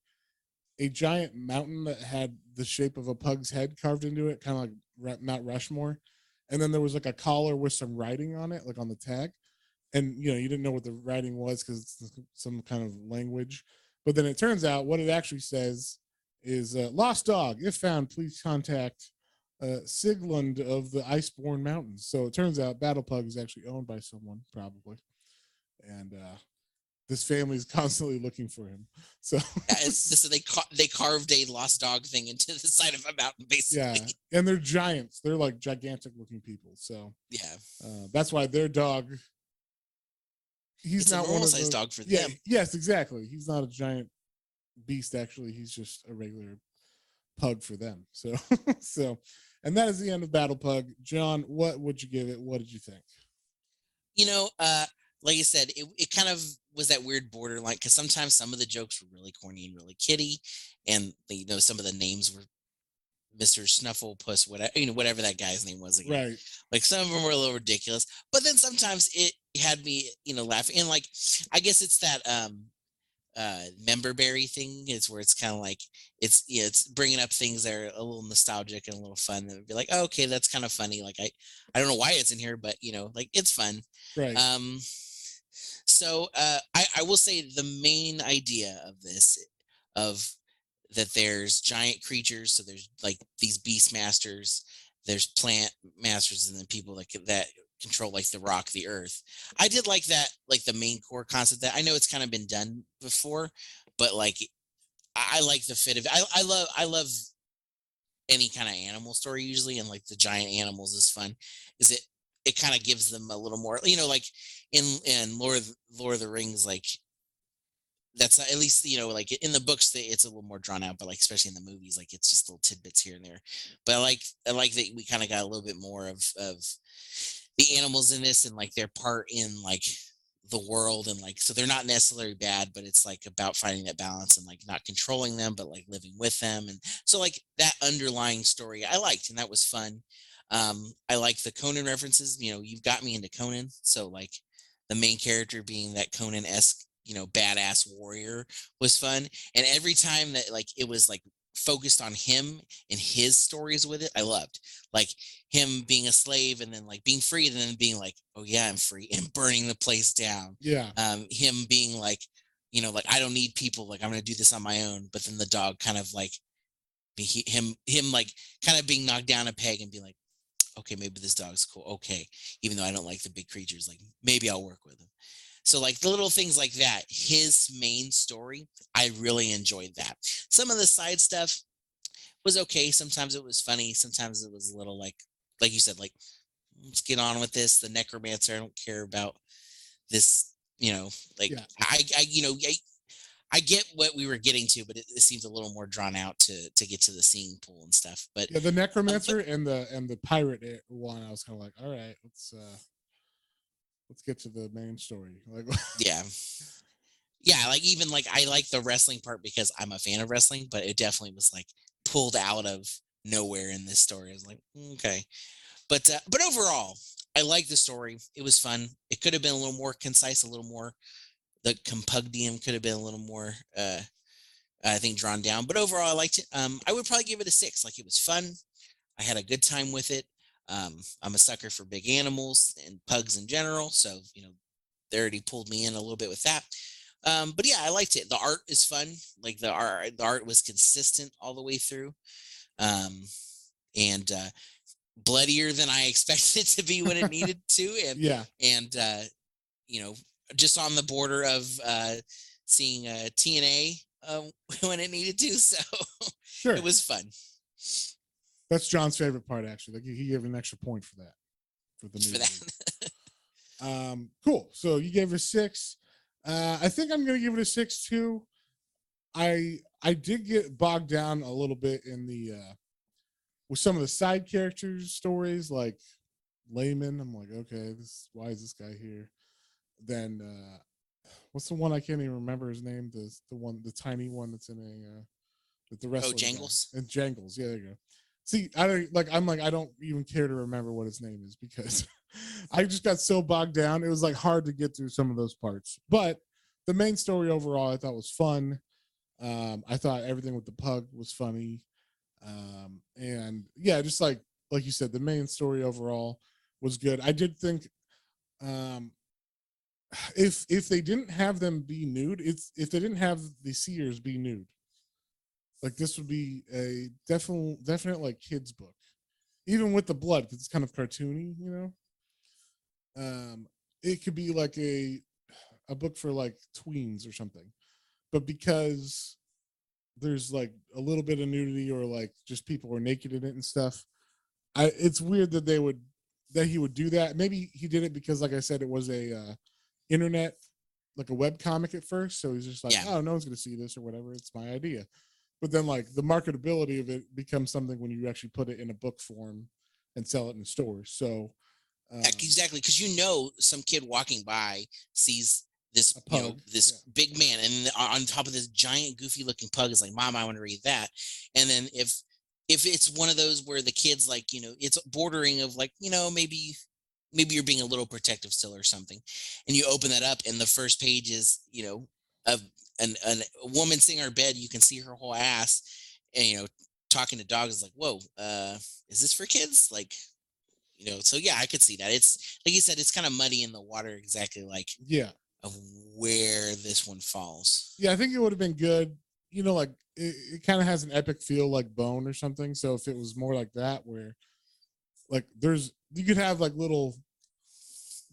a giant mountain that had the shape of a pug's head carved into it, kind of like Mount Rushmore. And then there was like a collar with some writing on it, like on the tag. And, you didn't know what the writing was because it's some kind of language. But then it turns out what it actually says is, "Lost dog. If found, please contact Siglund of the Iceborne Mountains." So it turns out Battlepug is actually owned by someone, probably. And this family is constantly looking for him. So,
so they carved a lost dog thing into the side of a mountain, basically.
Yeah, and they're giants. They're like gigantic looking people. So
yeah,
that's why their dog he's
it's a
not one
normal
of
sized
those.
dog for
Yeah,
them.
yes, exactly. He's not a giant beast. Actually, he's just a regular pug for them. So, so, and that is the end of Battlepug. John, what would you give it? What did you think?
You know, like I said, it kind of was that weird borderline because sometimes some of the jokes were really corny and really kiddie, and you know some of the names were Mr. Snufflepuss, whatever whatever that guy's name was again.
Right.
Like some of them were a little ridiculous, but then sometimes it had me laughing, and like I guess it's that member berry thing is where it's kind of like it's bringing up things that are a little nostalgic and a little fun and be like, oh, okay, that's kind of funny. Like I don't know why it's in here, but like it's fun.
Right.
So I will say the main idea of this of that there's giant creatures, so there's like these beast masters, there's plant masters, and then people that control like the rock, the earth. I did like that, like the main core concept. That I know it's kind of been done before, but like I like the fit of it. I love any kind of animal story usually, and like the giant animals is fun. Is it kind of gives them a little more, like in Lord of the Rings, like that's at least like in the books it's a little more drawn out, but like especially in the movies, like it's just little tidbits here and there. But I like that we kind of got a little bit more of the animals in this and like their part in like the world, and like so they're not necessarily bad, but it's like about finding that balance and like not controlling them but like living with them. And so like that underlying story I liked, and that was fun. I like the Conan references. You've got me into Conan, so like the main character being that Conan-esque badass warrior was fun. And every time that like it was like focused on him and his stories with it, I loved like him being a slave and then like being free and then being like, oh yeah, I'm free, and burning the place down.
Yeah.
Him being like, like I don't need people, like I'm gonna do this on my own. But then the dog kind of like him like kind of being knocked down a peg and be like, okay, maybe this dog's cool. Okay, even though I don't like the big creatures, like maybe I'll work with him. So like the little things like that, his main story, I really enjoyed that. Some of the side stuff was okay. Sometimes it was funny. Sometimes it was a little like you said, like, let's get on with this. The necromancer, I don't care about this, like
Yeah.
I get what we were getting to, but it seems a little more drawn out to get to the singing pool and stuff. But
yeah, the necromancer and the pirate one, I was kind of like, all right, let's get to the main story. Like,
yeah, like even like I like the wrestling part because I'm a fan of wrestling, but it definitely was like pulled out of nowhere in this story. I was like, okay, but overall, I like the story. It was fun. It could have been a little more concise, a little more. The Kinmundian could have been a little more, I think, drawn down. But overall, I liked it. I would probably give it a 6. Like it was fun. I had a good time with it. I'm a sucker for big animals and pugs in general, so they already pulled me in a little bit with that. But yeah, I liked it. The art is fun. Like the art was consistent all the way through, and bloodier than I expected it to be when it needed to. And
yeah,
and just on the border of seeing TNA when it needed to. So
sure,
it was fun.
That's John's favorite part, actually. Like he gave an extra point for that, for the movie. Cool. So you gave it a 6. I think I'm gonna give it a 6 too. I did get bogged down a little bit in the with some of the side characters' stories, like Layman. I'm like, okay, why is this guy here? Then what's the one I can't even remember his name? The tiny one that's in with the wrestler.
Jangles.
And Jangles, yeah, there you go. See, I don't even care to remember what his name is because I just got so bogged down. It was like hard to get through some of those parts. But the main story overall, I thought was fun. I thought everything with the pug was funny. And yeah, just like you said, the main story overall was good. I did think if they didn't have them be nude, if they didn't have the seers be nude, like this would be a definite like kids book, even with the blood, because it's kind of cartoony, it could be like a book for like tweens or something, but because there's like a little bit of nudity or like just people are naked in it and stuff, it's weird that he would do that. Maybe he did it because, like I said, it was a internet like a web comic at first, so he's just like,
Yeah.
oh, no one's gonna see this or whatever. It's my idea. But then like the marketability of it becomes something when you actually put it in a book form and sell it in stores. So
exactly, because some kid walking by sees this
a pug,
big man, and on top of this giant goofy looking pug is like, Mom, I want to read that. And then if it's one of those where the kid's like, it's bordering of like, maybe you're being a little protective still or something, and you open that up and the first page is of a woman sitting on her bed, you can see her whole ass, and talking to dogs, like, whoa, is this for kids? Like, so yeah, I could see that. It's like you said, it's kind of muddy in the water, exactly like of where this one falls.
Yeah, I think it would have been good. Like it kind of has an epic feel, like Bone or something. So if it was more like that, where like you could have like little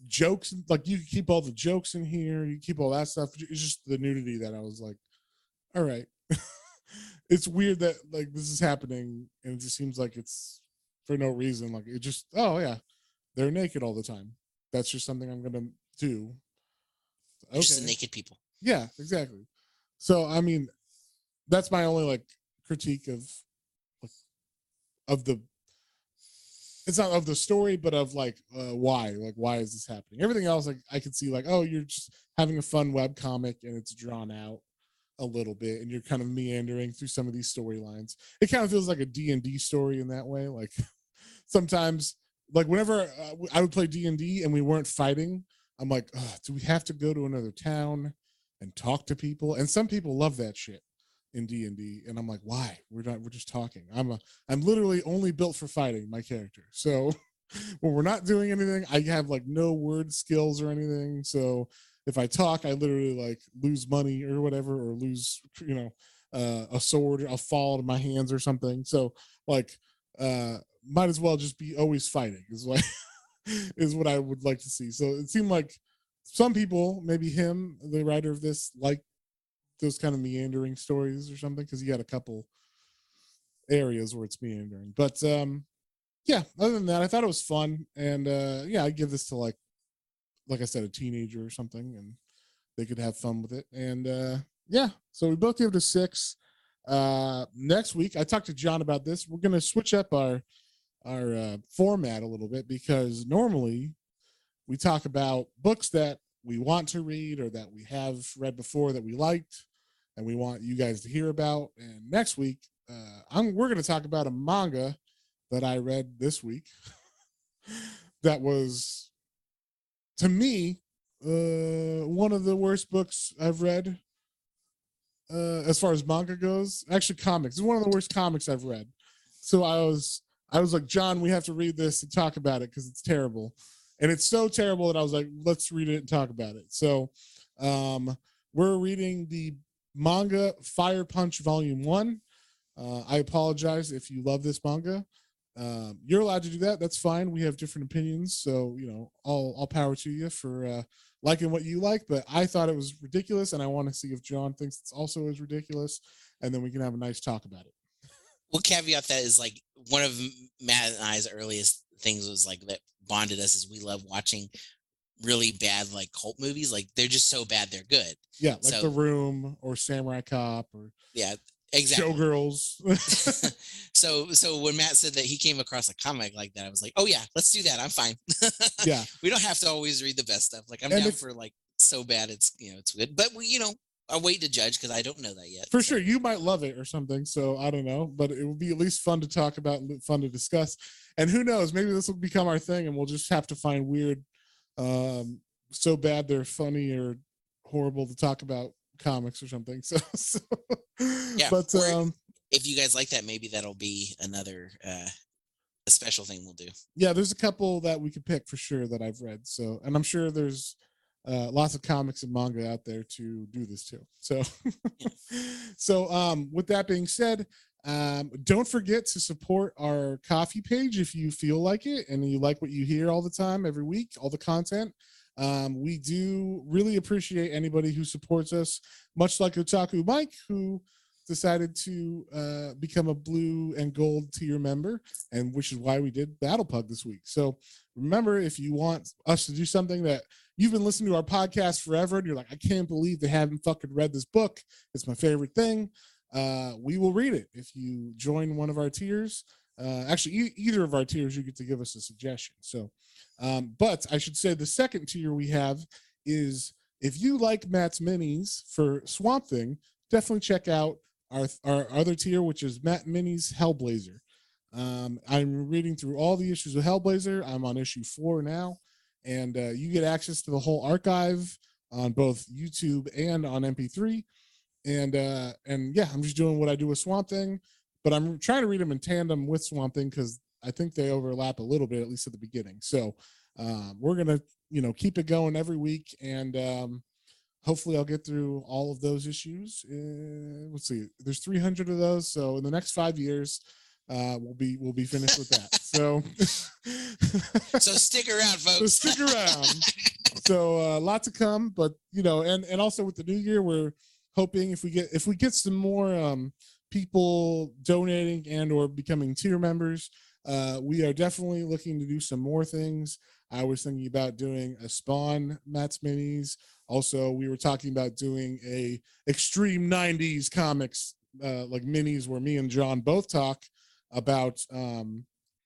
jokes, like you could keep all the jokes in here, you keep all that stuff. It's just the nudity that I was like, all right. It's weird that like this is happening and it just seems like it's for no reason. Like it just, oh yeah, they're naked all the time. That's just something I'm gonna do.
Okay. Just the naked people.
Yeah, exactly. So I mean, that's my only like critique of the. It's not of the story, but of like why is this happening? Everything else, like I could see, like, oh, you're just having a fun web comic and it's drawn out a little bit, and you're kind of meandering through some of these storylines. It kind of feels like a D&D story in that way. Like sometimes, like whenever I would play D&D and we weren't fighting, I'm like, oh, do we have to go to another town and talk to people? And some people love that shit in D&D, and I'm like, why? We're just talking. I'm literally only built for fighting, my character. So when we're not doing anything, I have like no word skills or anything. So if I talk, I literally like lose money or whatever, or lose a sword, I'll fall to my hands or something. So like might as well just be always fighting is like is what I would like to see. So it seemed like some people, maybe him, the writer of this, like those kind of meandering stories or something, because he had a couple areas where it's meandering. But yeah, other than that, I thought it was fun, and yeah, I give this to like I said, a teenager or something, and they could have fun with it. And yeah, so we both give it a 6. Next week, I talked to John about this. We're gonna switch up our format a little bit, because normally we talk about books that we want to read or that we have read before that we liked and we want you guys to hear about. And next week, we're going to talk about a manga that I read this week that was, to me, one of the worst books I've read as far as manga goes. Actually, comics. It's one of the worst comics I've read. So I was like, John, we have to read this and talk about it because it's terrible. And it's so terrible that I was like, let's read it and talk about it. So we're reading the manga Fire Punch Volume 1. I apologize if you love this manga. You're allowed to do that. That's fine. We have different opinions. So, all power to you for liking what you like. But I thought it was ridiculous, and I want to see if John thinks it's also as ridiculous. And then we can have a nice talk about it.
We'll caveat that is like one of Matt and I's earliest things was like that bonded us is we love watching really bad like cult movies. Like they're just so bad they're good.
Yeah, like The Room or Samurai Cop or
exactly.
Showgirls.
So when Matt said that he came across a comic like that, I was like, oh yeah, let's do that. I'm fine.
Yeah,
we don't have to always read the best stuff. Like I'm down for like so bad it's it's good. But I'll wait to judge because I don't know that yet.
For sure, you might love it or something. So I don't know, but it would be at least fun to talk about, fun to discuss. And who knows, maybe this will become our thing, and we'll just have to find weird, so bad they're funny or horrible to talk about comics or something. So
yeah.
But
if you guys like that, maybe that'll be another a special thing we'll do.
Yeah, there's a couple that we could pick for sure that I've read. So, and I'm sure there's lots of comics and manga out there to do this too. So, with that being said, don't forget to support our coffee page if you feel like it and you like what you hear all the time, every week, all the content. We do really appreciate anybody who supports us, much like Otaku Mike, who decided to become a blue and gold tier member, and which is why we did Battlepug this week. So remember, if you want us to do something that you've been listening to our podcast forever and you're like, I can't believe they haven't fucking read this book. It's my favorite thing. We will read it. If you join one of our tiers, actually either of our tiers, you get to give us a suggestion. So, but I should say the second tier we have is if you like Matt's minis for Swamp Thing, definitely check out our other tier, which is Matt Minis Hellblazer. I'm reading through all the issues of Hellblazer. I'm on issue 4 now, and you get access to the whole archive on both YouTube and on MP3. And yeah, I'm just doing what I do with Swamp Thing, but I'm trying to read them in tandem with Swamp Thing because I think they overlap a little bit, at least at the beginning. So we're gonna, keep it going every week, and hopefully I'll get through all of those issues. Let's see, there's 300 of those, so in the next 5 years, we'll be finished with that. So
so stick around, folks.
So stick around. So lots to come, but and also with the new year, we're hoping if we get some more people donating and or becoming tier members, we are definitely looking to do some more things. I was thinking about doing a Spawn Matt's Minis. Also, we were talking about doing a extreme 90s comics like minis where me and John both talk about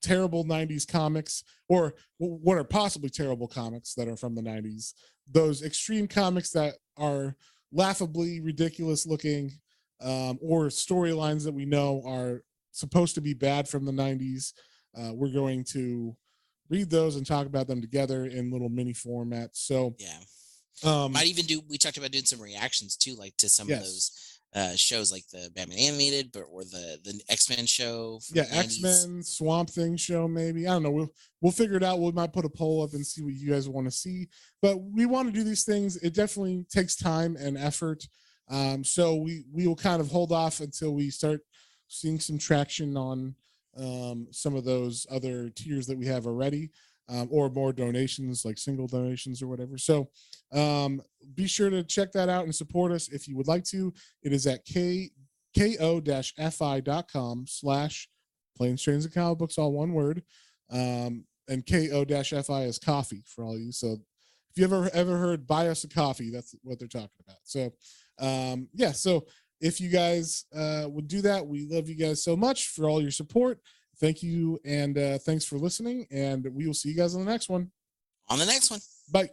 terrible 90s comics, or what are possibly terrible comics that are from the 90s. Those extreme comics that are laughably ridiculous looking, or storylines that we know are supposed to be bad from the 90s. We're going to read those and talk about them together in little mini formats. So
yeah, might even we talked about doing some reactions too, like to some of those shows, like the Batman animated, or the X-Men show.
Yeah, X-Men, Swamp Thing show, maybe. I don't know. We'll figure it out. We might put a poll up and see what you guys want to see. But we want to do these things. It definitely takes time and effort. So we will kind of hold off until we start seeing some traction on some of those other tiers that we have already, or more donations, like single donations or whatever. So be sure to check that out and support us if you would like to. It is at ko-fi.com/Planes, Trains, and Comic Books, all one word. And ko-fi is coffee for all you. So if you ever heard buy us a coffee, that's what they're talking about. So yeah, so if you guys would do that, we love you guys so much for all your support. Thank you, and thanks for listening, and we will see you guys on the next one.
On the next one.
Bye.